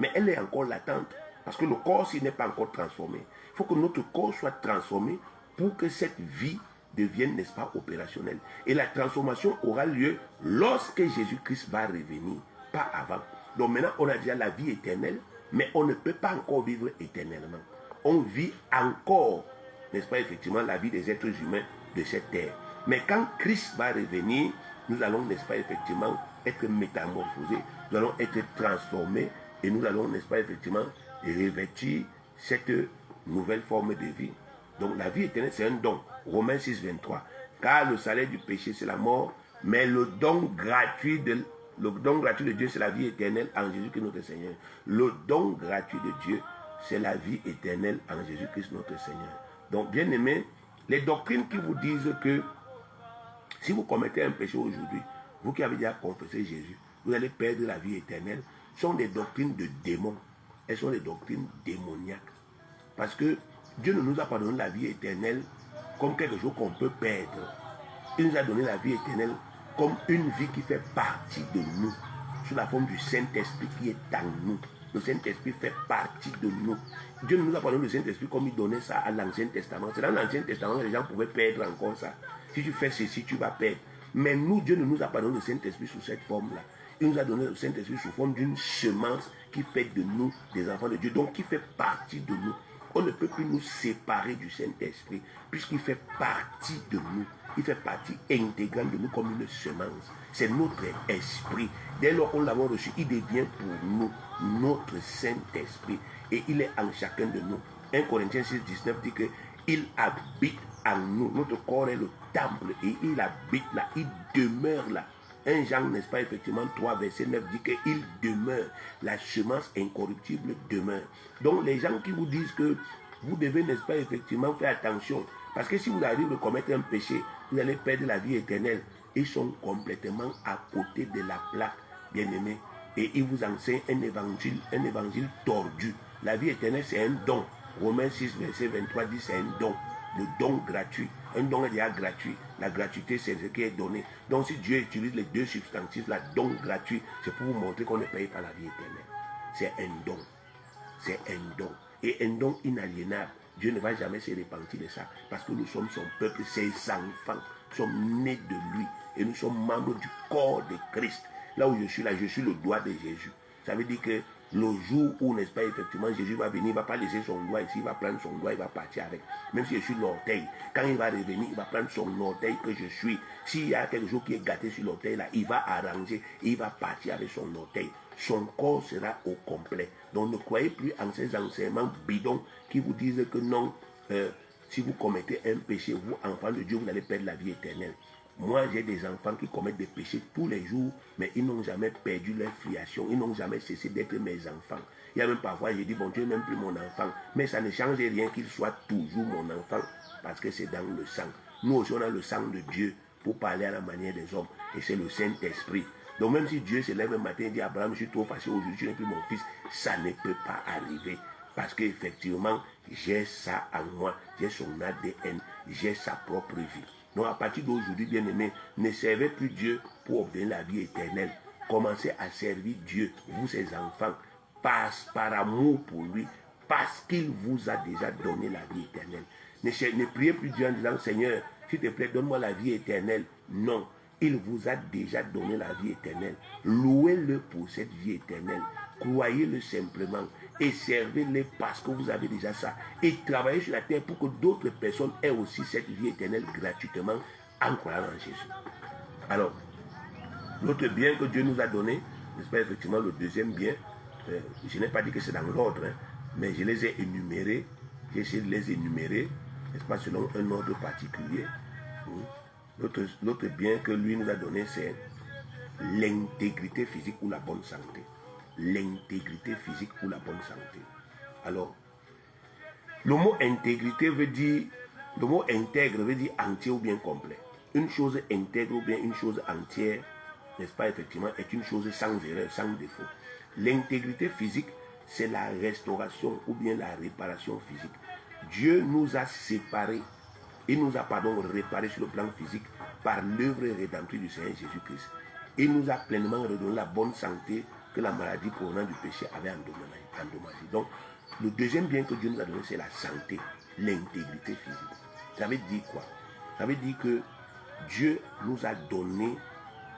mais elle est encore latente. Parce que le corps, s'il n'est pas encore transformé, il faut que notre corps soit transformé pour que cette vie devienne, n'est-ce pas, opérationnelle. Et la transformation aura lieu lorsque Jésus-Christ va revenir, pas avant. Donc maintenant, on a déjà la vie éternelle, mais on ne peut pas encore vivre éternellement. On vit encore, n'est-ce pas, effectivement, la vie des êtres humains de cette terre. Mais quand Christ va revenir, nous allons, n'est-ce pas, effectivement, être métamorphosés, nous allons être transformés et nous allons, n'est-ce pas, effectivement, revêtir cette nouvelle forme de vie. Donc la vie éternelle, c'est un don. Romains 6, 23. Car le salaire du péché, c'est la mort, mais le don gratuit de Dieu, c'est la vie éternelle en Jésus-Christ notre Seigneur. Le don gratuit de Dieu, c'est la vie éternelle en Jésus-Christ notre Seigneur. Donc, bien aimés, les doctrines qui vous disent que si vous commettez un péché aujourd'hui, vous qui avez déjà confessé Jésus, vous allez perdre la vie éternelle, sont des doctrines de démons. Elles sont des doctrines démoniaques. Parce que Dieu ne nous a pas donné la vie éternelle comme quelque chose qu'on peut perdre. Il nous a donné la vie éternelle comme une vie qui fait partie de nous, sous la forme du Saint-Esprit qui est en nous. Le Saint-Esprit fait partie de nous. Dieu ne nous a pas donné le Saint-Esprit comme il donnait ça à l'Ancien Testament. C'est dans l'Ancien Testament que les gens pouvaient perdre encore ça. Si tu fais ceci, tu vas perdre. Mais nous, Dieu ne nous a pas donné le Saint-Esprit sous cette forme-là. Il nous a donné le Saint-Esprit sous forme d'une semence qui fait de nous des enfants de Dieu, donc qui fait partie de nous. On ne peut plus nous séparer du Saint-Esprit, puisqu'il fait partie de nous. Il fait partie intégrante de nous comme une semence. C'est notre esprit. Dès lors qu'on l'avons reçu, il devient pour nous notre Saint-Esprit. Et il est en chacun de nous. 1 Corinthiens 6, 19 dit qu'il habite en nous. Notre corps est le temple et il habite là, il demeure là. 1 Jean, n'est-ce pas, effectivement, 3, verset 9 dit qu'il demeure. La semence incorruptible demeure. Donc les gens qui vous disent que vous devez, n'est-ce pas, effectivement, faire attention. Parce que si vous arrivez à commettre un péché, vous allez perdre la vie éternelle. Ils sont complètement à côté de la plaque, bien-aimés. Et ils vous enseignent un évangile tordu. La vie éternelle, c'est un don. Romains 6, verset 23 dit c'est un don. Le don gratuit. Un don est déjà gratuit. La gratuité, c'est ce qui est donné. Donc, si Dieu utilise les deux substantifs, la don gratuit, c'est pour vous montrer qu'on ne paye pas la vie éternelle. C'est un don. C'est un don. Et un don inaliénable. Dieu ne va jamais se repentir de ça. Parce que nous sommes son peuple, ses enfants. Nous sommes nés de lui. Et nous sommes membres du corps de Christ. Là où je suis le doigt de Jésus. Ça veut dire que le jour où, n'est-ce pas, effectivement, Jésus va venir, il ne va pas laisser son doigt ici, il va prendre son doigt, il va partir avec. Même si je suis l'orteil, quand il va revenir, il va prendre son orteil que je suis. S'il y a quelque chose qui est gâté sur l'orteil, là, il va arranger, il va partir avec son orteil. Son corps sera au complet. Donc ne croyez plus en ces enseignements bidons qui vous disent que non, si vous commettez un péché, vous, enfants de Dieu, vous allez perdre la vie éternelle. Moi, j'ai des enfants qui commettent des péchés tous les jours, mais ils n'ont jamais perdu leur filiation. Ils n'ont jamais cessé d'être mes enfants. Il y a même parfois, j'ai dit, bon, tu n'es même plus mon enfant. Mais ça ne change rien qu'il soit toujours mon enfant, parce que c'est dans le sang. Nous aussi, on a le sang de Dieu pour parler à la manière des hommes. Et c'est le Saint-Esprit. Donc même si Dieu se lève un matin et dit, Abraham, je suis trop fâché aujourd'hui, tu n'es plus mon fils, ça ne peut pas arriver. Parce qu'effectivement, j'ai ça en moi, j'ai son ADN, j'ai sa propre vie. Donc à partir d'aujourd'hui, bien aimé, ne servez plus Dieu pour obtenir la vie éternelle. Commencez à servir Dieu, vous ses enfants, par amour pour lui, parce qu'il vous a déjà donné la vie éternelle. Ne priez plus Dieu en disant, Seigneur, s'il te plaît, donne-moi la vie éternelle. Non, il vous a déjà donné la vie éternelle. Louez-le pour cette vie éternelle. Croyez-le simplement et servez-le parce que vous avez déjà ça. Et travaillez sur la terre pour que d'autres personnes aient aussi cette vie éternelle gratuitement en croyant en Jésus. Alors, l'autre bien que Dieu nous a donné, n'est-ce pas, effectivement, le deuxième bien, je n'ai pas dit que c'est dans l'ordre, mais je les ai énumérés, j'ai essayé de les énumérer, n'est-ce pas, selon un ordre particulier. L'autre bien que lui nous a donné, c'est l'intégrité physique ou la bonne santé. L'intégrité physique ou la bonne santé. Alors, le mot intégrité veut dire, le mot intègre veut dire entier ou bien complet. Une chose intègre ou bien une chose entière, n'est-ce pas, effectivement, est une chose sans erreur, sans défaut. L'intégrité physique, c'est la restauration ou bien la réparation physique. Dieu nous a séparés, il nous a, réparés sur le plan physique par l'œuvre rédemptrice du Seigneur Jésus-Christ. Il nous a pleinement redonné la bonne santé que la maladie provenant du péché avait endommagé. Donc, le deuxième bien que Dieu nous a donné, c'est la santé, l'intégrité physique. Ça veut dire quoi? Ça veut dire que Dieu nous a donné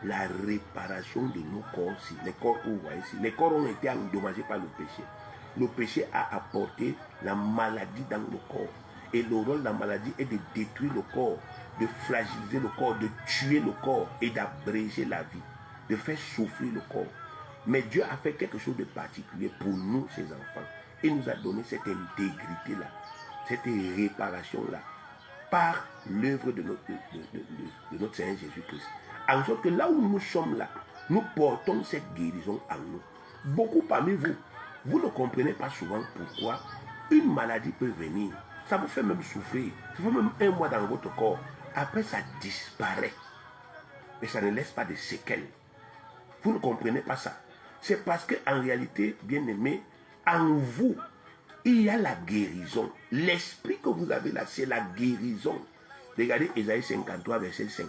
la réparation de nos corps. Les corps, vous voyez ici, les corps ont été endommagés par le péché. Le péché a apporté la maladie dans le corps. Et le rôle de la maladie est de détruire le corps, de fragiliser le corps, de tuer le corps et d'abréger la vie, de faire souffrir le corps. Mais Dieu a fait quelque chose de particulier pour nous, ses enfants. Il nous a donné cette intégrité-là, cette réparation-là, par l'œuvre de notre Seigneur Jésus-Christ. En sorte que là où nous sommes là, nous portons cette guérison en nous. Beaucoup parmi vous, vous ne comprenez pas souvent pourquoi une maladie peut venir. Ça vous fait même souffrir. Ça fait même un mois dans votre corps. Après, ça disparaît. Mais ça ne laisse pas de séquelles. Vous ne comprenez pas ça. C'est parce qu'en réalité, bien aimé, en vous, il y a la guérison. L'esprit que vous avez là, c'est la guérison. Regardez Ésaïe 53, verset 5.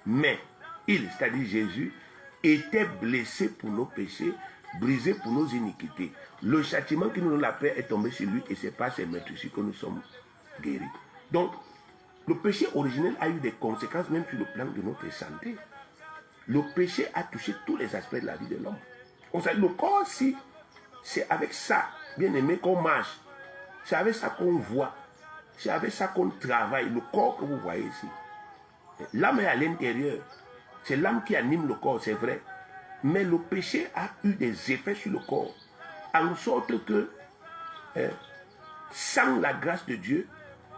Mais il, c'est-à-dire Jésus, était blessé pour nos péchés, brisé pour nos iniquités. Le châtiment qui nous donne la paix est tombé sur lui et c'est par ses meurtrissures que nous sommes guéris. Donc, le péché originel a eu des conséquences même sur le plan de notre santé. Le péché a touché tous les aspects de la vie de l'homme. Le corps aussi, c'est avec ça, bien aimé, qu'on marche. C'est avec ça qu'on voit. C'est avec ça qu'on travaille. Le corps que vous voyez ici. L'âme est à l'intérieur. C'est l'âme qui anime le corps, c'est vrai. Mais le péché a eu des effets sur le corps. En sorte que, sans la grâce de Dieu,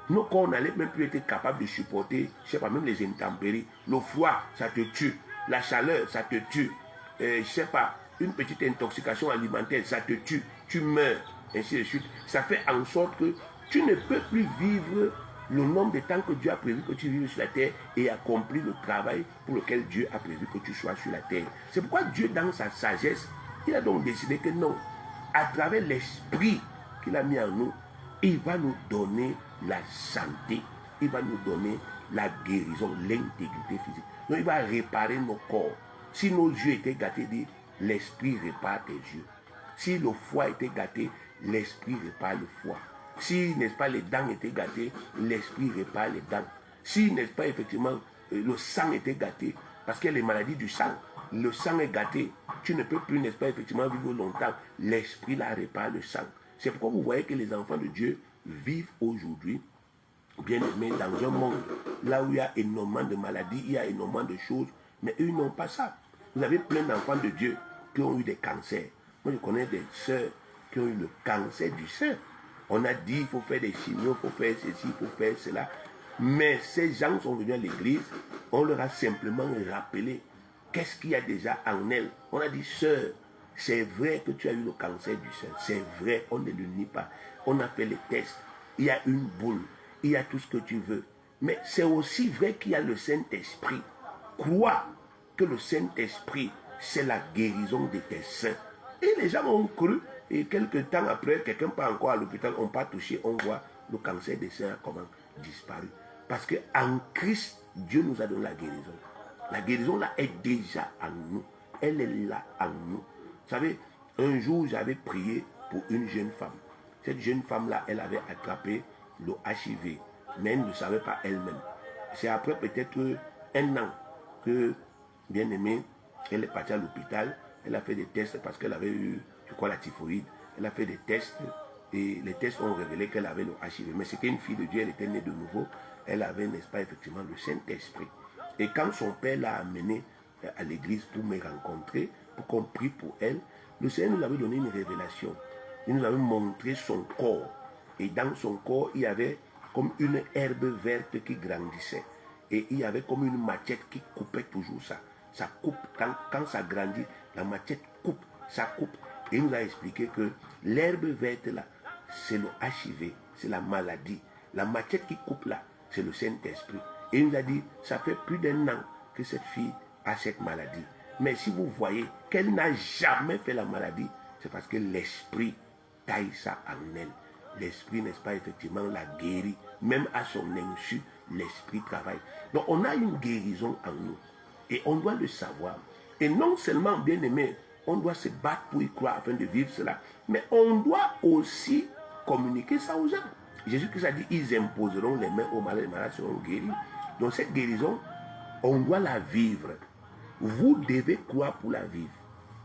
nos corps n'allaient même plus être capables de supporter, je ne sais pas, même les intempéries. Le froid, ça te tue. La chaleur, ça te tue. Je ne sais pas, une petite intoxication alimentaire, ça te tue. Tu meurs, ainsi de suite. Ça fait en sorte que tu ne peux plus vivre le nombre de temps que Dieu a prévu que tu vives sur la terre et accomplir le travail pour lequel Dieu a prévu que tu sois sur la terre. C'est pourquoi Dieu, dans sa sagesse, il a donc décidé que non, à travers l'esprit qu'il a mis en nous, il va nous donner la santé, il va nous donner la guérison, l'intégrité physique. Donc il va réparer nos corps. Si nos yeux étaient gâtés, dit, l'esprit répare tes yeux. Si le foie était gâté, l'esprit répare le foie. Si, n'est-ce pas, les dents étaient gâtées, l'esprit répare les dents. Si, n'est-ce pas, effectivement, le sang était gâté, parce qu'il y a les maladies du sang, le sang est gâté, tu ne peux plus, n'est-ce pas, effectivement, vivre longtemps. L'esprit, là, répare le sang. C'est pourquoi vous voyez que les enfants de Dieu vivent aujourd'hui, bien aimés, dans un monde là où il y a énormément de maladies, il y a énormément de choses, mais eux n'ont pas ça. Vous avez plein d'enfants de Dieu qui ont eu des cancers. Moi, je connais des sœurs qui ont eu le cancer du sein. On a dit, il faut faire des chimios, il faut faire ceci, il faut faire cela. Mais ces gens sont venus à l'église, on leur a simplement rappelé qu'est-ce qu'il y a déjà en elles. On a dit, sœur, c'est vrai que tu as eu le cancer du sein. C'est vrai, on ne le nie pas. On a fait les tests. Il y a une boule. Il y a tout ce que tu veux. Mais c'est aussi vrai qu'il y a le Saint-Esprit. Crois que le Saint-Esprit, c'est la guérison de tes seins. Et les gens ont cru. Et quelques temps après, quelqu'un part encore à l'hôpital, on pas touché, on voit le cancer des seins a comment disparu. Parce qu'en Christ, Dieu nous a donné la guérison. La guérison là est déjà en nous. Elle est là en nous. Vous savez, un jour, j'avais prié pour une jeune femme. Cette jeune femme-là, elle avait attrapé le HIV, mais elle ne le savait pas elle-même. C'est après peut-être un an que, bien aimée, elle est partie à l'hôpital. Elle a fait des tests parce qu'elle avait eu, je crois, la typhoïde. Elle a fait des tests et les tests ont révélé qu'elle avait le HIV. Mais c'était une fille de Dieu, elle était née de nouveau. Elle avait, n'est-ce pas, effectivement, le Saint-Esprit. Et quand son père l'a amenée à l'église pour me rencontrer, pour qu'on prie pour elle, le Seigneur nous avait donné une révélation. Il nous avait montré son corps. Et dans son corps, il y avait comme une herbe verte qui grandissait. Et il y avait comme une machette qui coupait toujours ça. Ça coupe. Quand ça grandit, la machette coupe. Ça coupe. Et il nous a expliqué que l'herbe verte là, c'est le HIV, c'est la maladie. La machette qui coupe là, c'est le Saint-Esprit. Et il nous a dit, ça fait plus d'un an que cette fille a cette maladie. Mais si vous voyez qu'elle n'a jamais fait la maladie, c'est parce que l'Esprit taille ça en elle. L'Esprit, n'est-ce pas, effectivement, la guérit. Même à son insu, l'Esprit travaille. Donc on a une guérison en nous. Et on doit le savoir. Et non seulement, bien aimé, on doit se battre pour y croire afin de vivre cela. Mais on doit aussi communiquer ça aux gens. Jésus-Christ a dit, ils imposeront les mains aux malades, les malades seront guéris. Donc cette guérison, on doit la vivre. Vous devez croire pour la vivre.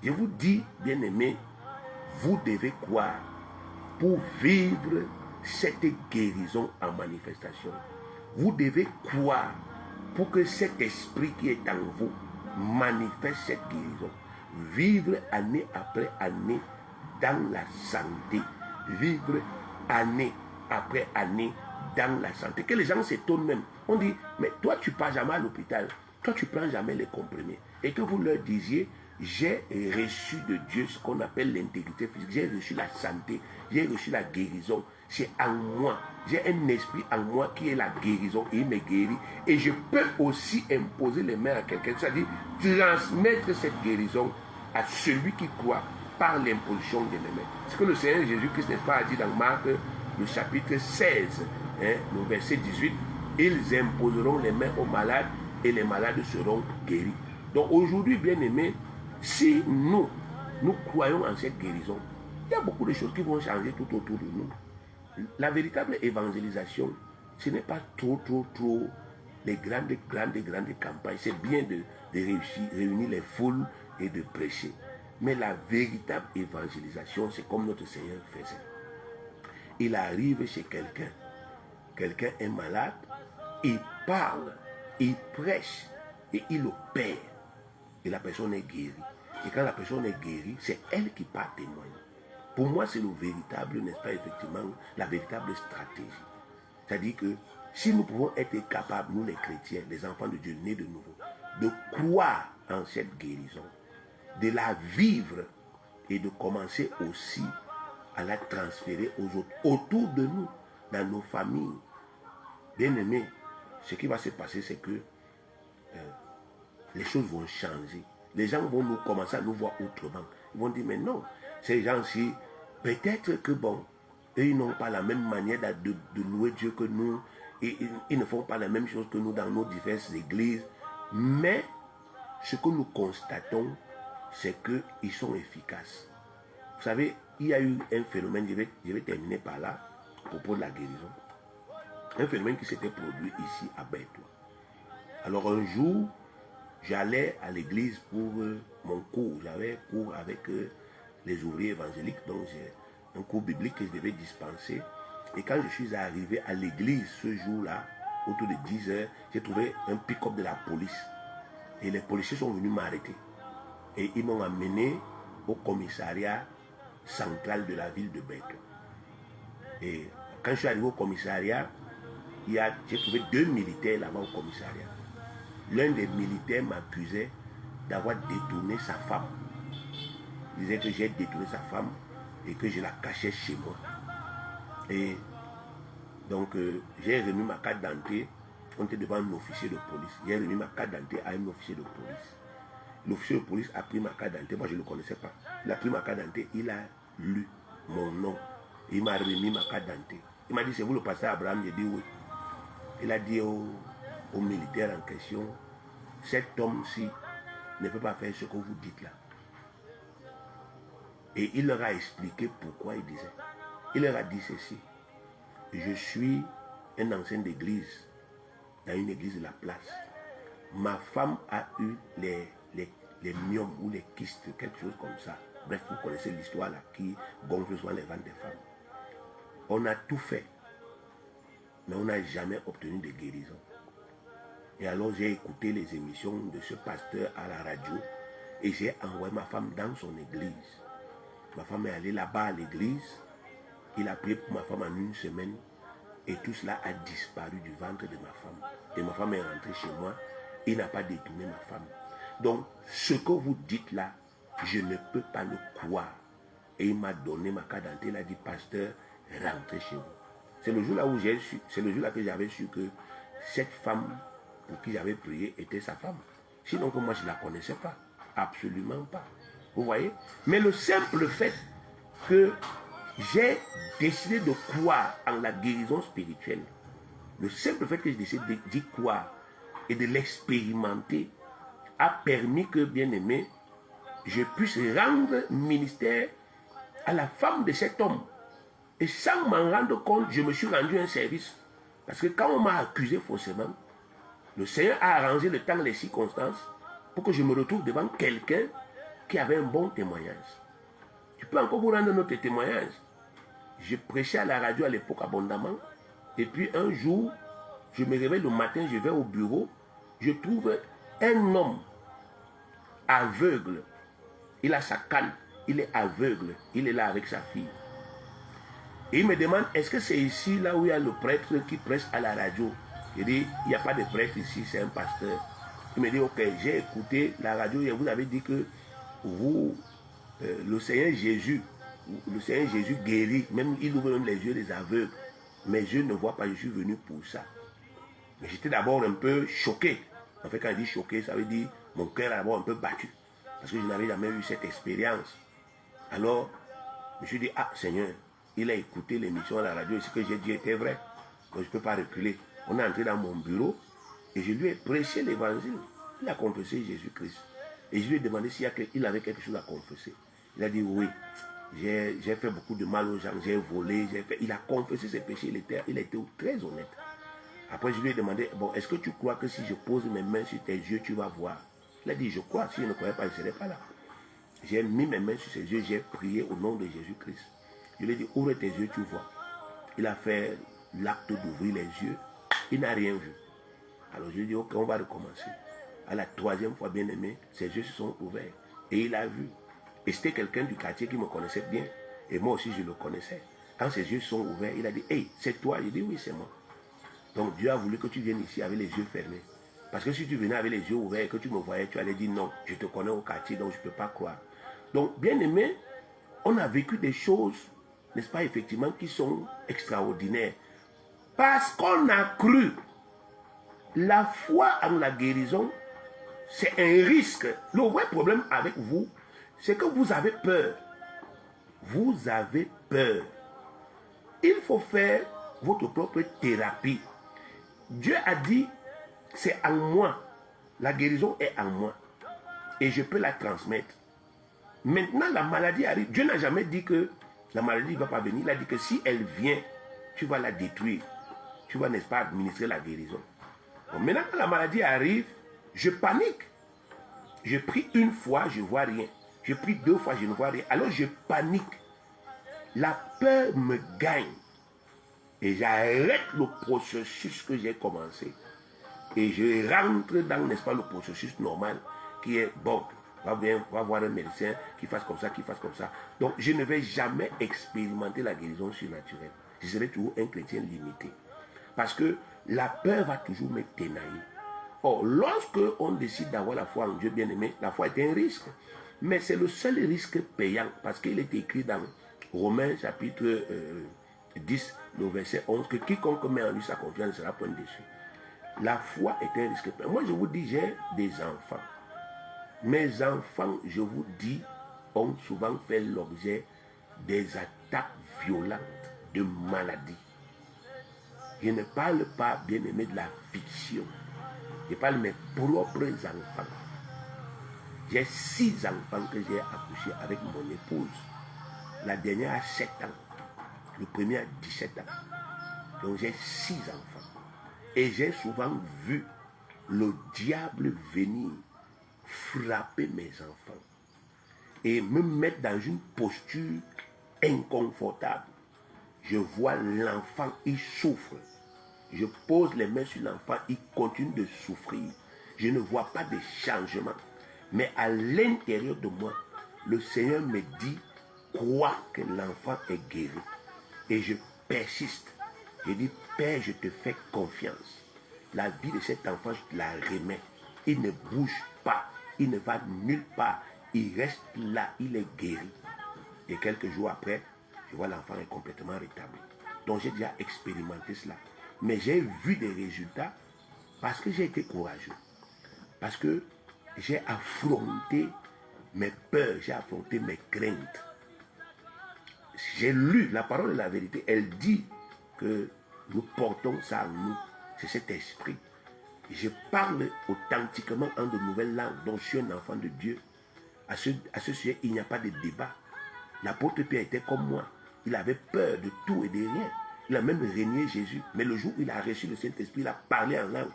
Je vous dis, bien-aimés, vous devez croire pour vivre cette guérison en manifestation. Vous devez croire pour que cet esprit qui est en vous manifeste cette guérison. Vivre année après année dans la santé. Vivre année après année dans la santé. Que les gens s'étonnent même. On dit, mais toi tu ne pars jamais à l'hôpital. Toi tu ne prends jamais les comprimés. Et que vous leur disiez, j'ai reçu de Dieu ce qu'on appelle l'intégrité physique. J'ai reçu la santé. J'ai reçu la guérison. C'est en moi. J'ai un esprit en moi qui est la guérison. Et il me guérit. Et je peux aussi imposer les mains à quelqu'un. C'est-à-dire transmettre cette guérison à celui qui croit par l'imposition de mes mains. Ce que le Seigneur Jésus-Christ, n'est-ce pas, a dit dans Marc, le chapitre 16, le verset 18, ils imposeront les mains aux malades et les malades seront guéris. Donc aujourd'hui, bien aimés, si nous croyons en cette guérison, il y a beaucoup de choses qui vont changer tout autour de nous. La véritable évangélisation, ce n'est pas trop les grandes campagnes. C'est bien de réunir les foules et de prêcher. Mais la véritable évangélisation, c'est comme notre Seigneur faisait. Il arrive chez quelqu'un. Quelqu'un est malade, il parle, il prêche et il opère. Et la personne est guérie. Et quand la personne est guérie, c'est elle qui part témoigner. Pour moi, c'est le véritable, n'est-ce pas, effectivement, la véritable stratégie. C'est-à-dire que si nous pouvons être capables, nous les chrétiens, les enfants de Dieu nés de nouveau, de croire en cette guérison, de la vivre et de commencer aussi à la transférer aux autres, autour de nous, dans nos familles. Bien aimés, ce qui va se passer, c'est que les choses vont changer. Les gens vont nous commencer à nous voir autrement. Ils vont dire, mais non, ces gens-ci, peut-être que bon, eux, ils n'ont pas la même manière de louer Dieu que nous. Et ils ne font pas la même chose que nous dans nos diverses églises. Mais ce que nous constatons, c'est qu'ils sont efficaces. Vous savez, il y a eu un phénomène, je vais terminer par là, à propos de la guérison. Un phénomène qui s'était produit ici à Bertois. Alors un jour, j'allais à l'église pour mon cours. J'avais cours avec les ouvriers évangéliques, donc j'ai un cours biblique que je devais dispenser. Et quand je suis arrivé à l'église ce jour-là, autour de 10 heures, j'ai trouvé un pick-up de la police. Et les policiers sont venus m'arrêter. Et ils m'ont amené au commissariat central de la ville de Bertois. Et quand je suis arrivé au commissariat, j'ai trouvé 2 militaires là-bas au commissariat. L'un des militaires m'accusait d'avoir détourné sa femme. Il disait que j'ai détourné sa femme et que je la cachais chez moi. Et donc, j'ai remis ma carte d'identité. On était devant un officier de police. J'ai remis ma carte d'identité à un officier de police. L'officier de police a pris ma carte d'identité. Moi, je ne le connaissais pas. Il a pris ma carte d'identité. Il a lu mon nom. Il m'a remis ma carte d'identité. Il m'a dit, c'est vous le pasteur Abraham? J'ai dit oui. Il a dit au militaire en question, cet homme-ci ne peut pas faire ce que vous dites là. Et il leur a expliqué pourquoi il disait. Il leur a dit ceci. Je suis un ancien d'église, dans une église de la place. Ma femme a eu les myomes ou les kystes, quelque chose comme ça. Bref, vous connaissez l'histoire là, qui gonfle souvent les ventres des femmes. On a tout fait, mais on n'a jamais obtenu de guérison. Et alors j'ai écouté les émissions de ce pasteur à la radio et j'ai envoyé ma femme dans son église. Ma femme est allée là-bas à l'église. Il a prié pour ma femme en 1 semaine et tout cela a disparu du ventre de ma femme. Et ma femme est rentrée chez moi. Il n'a pas détourné ma femme. Donc, ce que vous dites là, je ne peux pas le croire. Et il m'a donné ma carte d'identité. Il a dit, pasteur, rentrez chez vous. C'est le jour là où c'est le jour là que j'avais su que cette femme pour qui j'avais prié était sa femme. Sinon que moi je ne la connaissais pas. Absolument pas. Vous voyez? Mais le simple fait que j'ai décidé de croire en la guérison spirituelle, le simple fait que j'ai décidé d'y croire et de l'expérimenter a permis que, bien aimé, je puisse rendre ministère à la femme de cet homme. Et sans m'en rendre compte, je me suis rendu un service. Parce que quand on m'a accusé faussement, le Seigneur a arrangé le temps, les circonstances, pour que je me retrouve devant quelqu'un qui avait un bon témoignage. Je peux encore vous rendre notre témoignage. Je prêchais à la radio à l'époque abondamment. Et puis un jour, je me réveille le matin, je vais au bureau, je trouve un homme aveugle. Il a sa canne, il est aveugle, il est là avec sa fille. Et il me demande, est-ce que c'est ici, là où il y a le prêtre qui prêche à la radio? Je dis, il n'y a pas de prêtre ici, c'est un pasteur. Il me dit, ok, j'ai écouté la radio et vous avez dit que vous, le Seigneur Jésus guérit, même il ouvre même les yeux des aveugles. Mais je ne vois pas, je suis venu pour ça. Mais j'étais d'abord un peu choqué. En fait, quand il dit choqué, ça veut dire mon cœur a d'abord un peu battu. Parce que je n'avais jamais eu cette expérience. Alors, je me suis dit, ah Seigneur, il a écouté l'émission à la radio et ce que j'ai dit était vrai. Donc je ne peux pas reculer. On est entré dans mon bureau et je lui ai prêché l'évangile. Il a confessé Jésus-Christ. Et je lui ai demandé s'il avait quelque chose à confesser. Il a dit oui. J'ai fait beaucoup de mal aux gens, j'ai volé, il a confessé ses péchés, il était très honnête. Après, je lui ai demandé, bon, est-ce que tu crois que si je pose mes mains sur tes yeux, tu vas voir? Il a dit, je crois, si je ne croyais pas, je ne serais pas là. J'ai mis mes mains sur ses yeux, j'ai prié au nom de Jésus-Christ. Je lui ai dit, ouvre tes yeux, tu vois. Il a fait l'acte d'ouvrir les yeux, il n'a rien vu. Alors je lui ai dit, ok, on va recommencer. À la troisième fois, bien aimé, ses yeux se sont ouverts et il a vu. Et c'était quelqu'un du quartier qui me connaissait bien. Et moi aussi, je le connaissais. Quand ses yeux sont ouverts, il a dit, hey, c'est toi? J'ai dit, oui, c'est moi. Donc Dieu a voulu que tu viennes ici avec les yeux fermés. Parce que si tu venais avec les yeux ouverts et que tu me voyais, tu allais dire, non, je te connais au quartier, donc je ne peux pas croire. Donc, bien aimé, on a vécu des choses, n'est-ce pas, effectivement, qui sont extraordinaires. Parce qu'on a cru. La foi en la guérison, c'est un risque. Le vrai problème avec vous, c'est que vous avez peur. Vous avez peur. Il faut faire votre propre thérapie. Dieu a dit, c'est en moi. La guérison est en moi. Et je peux la transmettre. Maintenant, la maladie arrive. Dieu n'a jamais dit que la maladie ne va pas venir. Il a dit que si elle vient, tu vas la détruire. Tu vas, n'est-ce pas, administrer la guérison. Bon, maintenant, quand la maladie arrive, je panique. Je prie une fois, je ne vois rien. Je prie deux fois, je ne vois rien. Alors je panique. La peur me gagne. Et j'arrête le processus que j'ai commencé. Et je rentre dans, n'est-ce pas, le processus normal qui est, bon, va voir un médecin qui fasse comme ça, qui fasse comme ça. Donc je ne vais jamais expérimenter la guérison surnaturelle. Je serai toujours un chrétien limité. Parce que la peur va toujours me ténailler. Or, lorsque on décide d'avoir la foi en Dieu bien-aimé, la foi est un risque. Mais c'est le seul risque payant. Parce qu'il est écrit dans Romains chapitre 10, le verset 11, que quiconque met en lui sa confiance ne sera point déçu. La foi est un risque payant. Moi, je vous dis, j'ai des enfants. Mes enfants, je vous dis, ont souvent fait l'objet des attaques violentes de maladies. Je ne parle pas, bien-aimé, de la fiction. Je parle de mes propres enfants. J'ai 6 enfants que j'ai accouchés avec mon épouse. La dernière a 7 ans. Le premier a 17 ans. Donc j'ai 6 enfants. Et j'ai souvent vu le diable venir frapper mes enfants. Et me mettre dans une posture inconfortable. Je vois l'enfant, il souffre. Je pose les mains sur l'enfant, il continue de souffrir. Je ne vois pas de changement. Mais à l'intérieur de moi, le Seigneur me dit, crois que l'enfant est guéri. Et je persiste. Je dis, Père, je te fais confiance. La vie de cet enfant, je la remets. Il ne bouge pas. Il ne va nulle part. Il reste là. Il est guéri. Et quelques jours après, je vois l'enfant est complètement rétabli. Donc j'ai déjà expérimenté cela. Mais j'ai vu des résultats parce que j'ai été courageux. Parce que j'ai affronté mes peurs, j'ai affronté mes craintes. J'ai lu la parole de la vérité. Elle dit que nous portons ça en nous. C'est cet esprit. Je parle authentiquement en de nouvelles langues. Donc je suis un enfant de Dieu. À ce sujet, il n'y a pas de débat. L'apôtre Pierre était comme moi. Il avait peur de tout et de rien. Il a même régné Jésus. Mais le jour où il a reçu le Saint-Esprit, il a parlé en langue.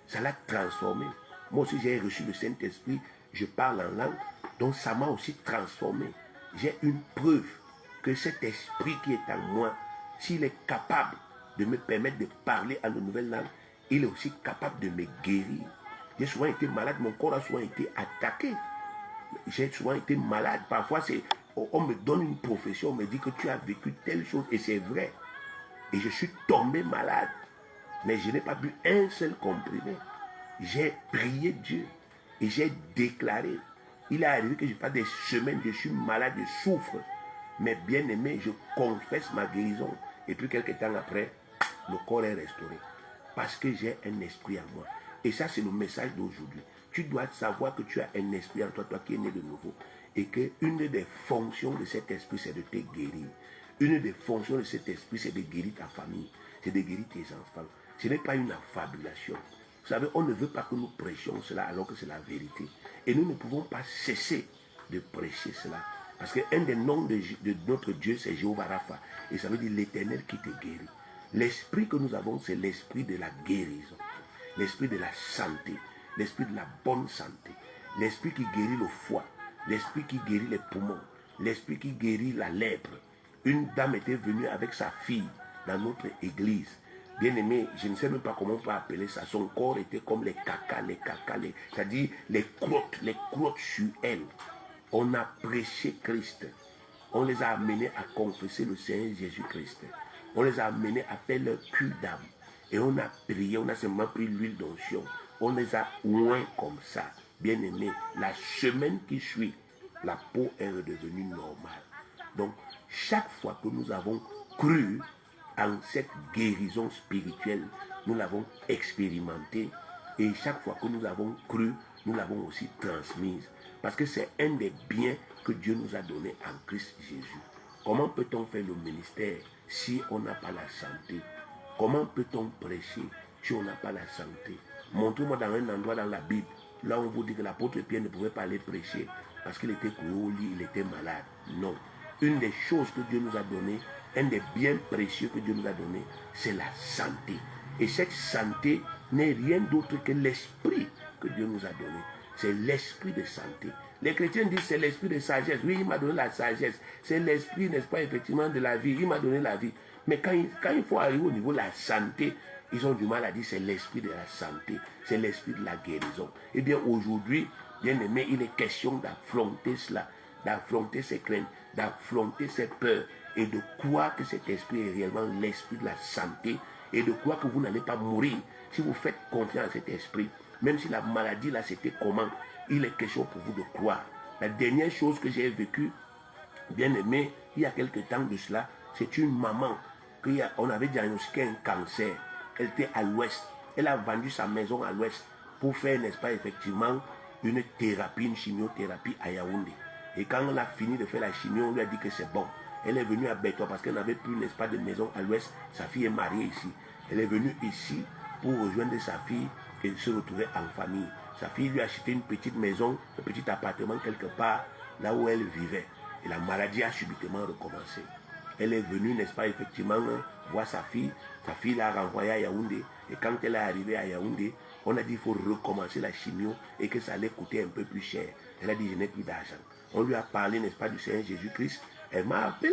Ça l'a transformé. Moi aussi, j'ai reçu le Saint-Esprit. Je parle en langue. Donc, ça m'a aussi transformé. J'ai une preuve que cet esprit qui est en moi, s'il est capable de me permettre de parler en de nouvelles langues, il est aussi capable de me guérir. J'ai souvent été malade. Mon corps a souvent été attaqué. J'ai souvent été malade. Parfois, on me donne une profession, on me dit que tu as vécu telle chose, et c'est vrai. Et je suis tombé malade. Mais je n'ai pas bu un seul comprimé. J'ai prié Dieu et j'ai déclaré. Il est arrivé que je fasse des semaines, je suis malade, je souffre. Mais bien aimé, je confesse ma guérison. Et puis quelques temps après, le corps est restauré. Parce que j'ai un esprit en moi. Et ça, c'est le message d'aujourd'hui. Tu dois savoir que tu as un esprit en toi, toi qui es né de nouveau. Et qu'une des fonctions de cet esprit, c'est de te guérir. Une des fonctions de cet esprit, c'est de guérir ta famille. C'est de guérir tes enfants. Ce n'est pas une affabulation. Vous savez, on ne veut pas que nous prêchions cela alors que c'est la vérité. Et nous ne pouvons pas cesser de prêcher cela. Parce qu'un des noms de notre Dieu, c'est Jéhovah Rapha. Et ça veut dire l'Éternel qui te guérit. L'esprit que nous avons, c'est l'esprit de la guérison. L'esprit de la santé. L'esprit de la bonne santé. L'esprit qui guérit le foie. L'esprit qui guérit les poumons. L'esprit qui guérit la lèpre. Une dame était venue avec sa fille dans notre église. Bien aimé, je ne sais même pas comment on peut appeler ça. Son corps était comme les cacas, c'est-à-dire les crottes sur elle. On a prêché Christ. On les a amenés à confesser le Seigneur Jésus-Christ. On les a amenés à faire leur cul d'âme. Et on a prié, on a seulement pris l'huile d'onction. On les a oints comme ça. Bien aimé, la semaine qui suit, la peau est redevenue normale. Donc, chaque fois que nous avons cru en cette guérison spirituelle, nous l'avons expérimentée. Et chaque fois que nous avons cru, nous l'avons aussi transmise. Parce que c'est un des biens que Dieu nous a donné en Christ Jésus. Comment peut-on faire le ministère si on n'a pas la santé? Comment peut-on prêcher si on n'a pas la santé? Montrez-moi dans un endroit dans la Bible, là on vous dit que l'apôtre Pierre ne pouvait pas aller prêcher parce qu'il était couché au lit, il était malade. Non. Une des choses que Dieu nous a données, un des biens précieux que Dieu nous a donné, c'est la santé. Et cette santé n'est rien d'autre que l'esprit que Dieu nous a donné. C'est l'esprit de santé. Les chrétiens disent c'est l'esprit de sagesse. Oui, il m'a donné la sagesse. C'est l'esprit, n'est-ce pas, effectivement, de la vie. Il m'a donné la vie. Mais quand il faut arriver au niveau de la santé, ils ont du mal à dire c'est l'esprit de la santé. C'est l'esprit de la guérison. Eh bien, aujourd'hui, bien aimé, il est question d'affronter cela, d'affronter ses craintes, d'affronter ses peurs et de croire que cet esprit est réellement l'esprit de la santé et de croire que vous n'allez pas mourir si vous faites confiance à cet esprit. Même si la maladie là c'était comment, il est question pour vous de croire. La dernière chose que j'ai vécue, bien aimé, il y a quelque temps de cela, c'est une maman qu'on avait diagnostiqué un cancer. Elle était à l'ouest. Elle a vendu sa maison à l'ouest pour faire, n'est-ce pas, effectivement, une thérapie, une chimiothérapie à Yaoundé. Et quand on a fini de faire la chimio, on lui a dit que c'est bon. Elle est venue à Béton parce qu'elle n'avait plus, n'est-ce pas, de maison à l'ouest. Sa fille est mariée ici. Elle est venue ici pour rejoindre sa fille et se retrouver en famille. Sa fille lui a acheté une petite maison, un petit appartement quelque part, là où elle vivait. Et la maladie a subitement recommencé. Elle est venue, n'est-ce pas, effectivement, voir sa fille. Sa fille l'a renvoyée à Yaoundé. Et quand elle est arrivée à Yaoundé, on a dit qu'il faut recommencer la chimio et que ça allait coûter un peu plus cher. Elle a dit, je n'ai plus d'argent. On lui a parlé, n'est-ce pas, du Seigneur Jésus-Christ. Elle m'a appelé.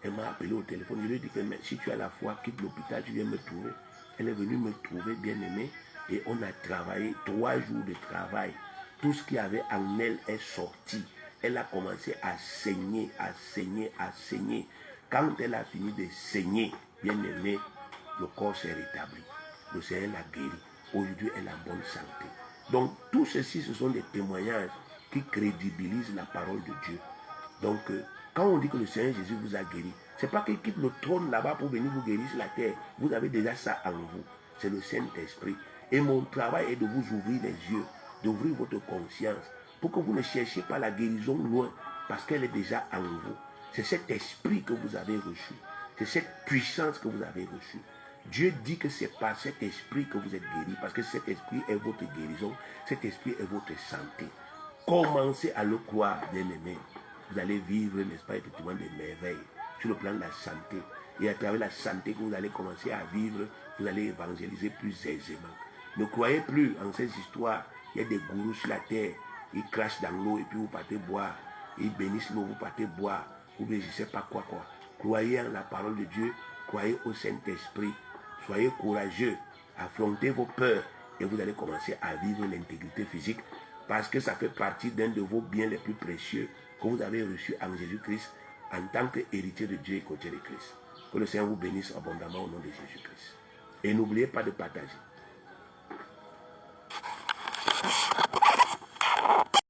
Elle m'a appelé au téléphone. Je lui ai dit que mais si tu as la foi, quitte l'hôpital, tu viens me trouver. Elle est venue me trouver, bien aimée. Et on a travaillé 3 jours de travail. Tout ce qu'il y avait en elle est sorti. Elle a commencé à saigner, à saigner, à saigner. Quand elle a fini de saigner, bien aimée, le corps s'est rétabli. Le Seigneur l'a guéri. Aujourd'hui, elle est en bonne santé. Donc, tout ceci, ce sont des témoignages qui crédibilisent la parole de Dieu. Donc, quand on dit que le Seigneur Jésus vous a guéri, ce n'est pas qu'il quitte le trône là-bas pour venir vous guérir sur la terre. Vous avez déjà ça en vous. C'est le Saint-Esprit. Et mon travail est de vous ouvrir les yeux, d'ouvrir votre conscience, pour que vous ne cherchiez pas la guérison loin, parce qu'elle est déjà en vous. C'est cet esprit que vous avez reçu. C'est cette puissance que vous avez reçue. Dieu dit que c'est par cet esprit que vous êtes guéris, parce que cet esprit est votre guérison, cet esprit est votre santé. Commencez à le croire, bien-aimé. Vous allez vivre, n'est-ce pas, effectivement, des merveilles sur le plan de la santé. Et à travers la santé que vous allez commencer à vivre, vous allez évangéliser plus aisément. Ne croyez plus en ces histoires. Il y a des gourous sur la terre. Ils crachent dans l'eau et puis vous partez boire. Ils bénissent l'eau, vous partez boire. Ou bien je ne sais pas quoi. Croyez en la parole de Dieu. Croyez au Saint-Esprit. Soyez courageux. Affrontez vos peurs. Et vous allez commencer à vivre l'intégrité physique. Parce que ça fait partie d'un de vos biens les plus précieux que vous avez reçu en Jésus-Christ en tant qu'héritier de Dieu et côté de Christ. Que le Seigneur vous bénisse abondamment au nom de Jésus-Christ. Et n'oubliez pas de partager.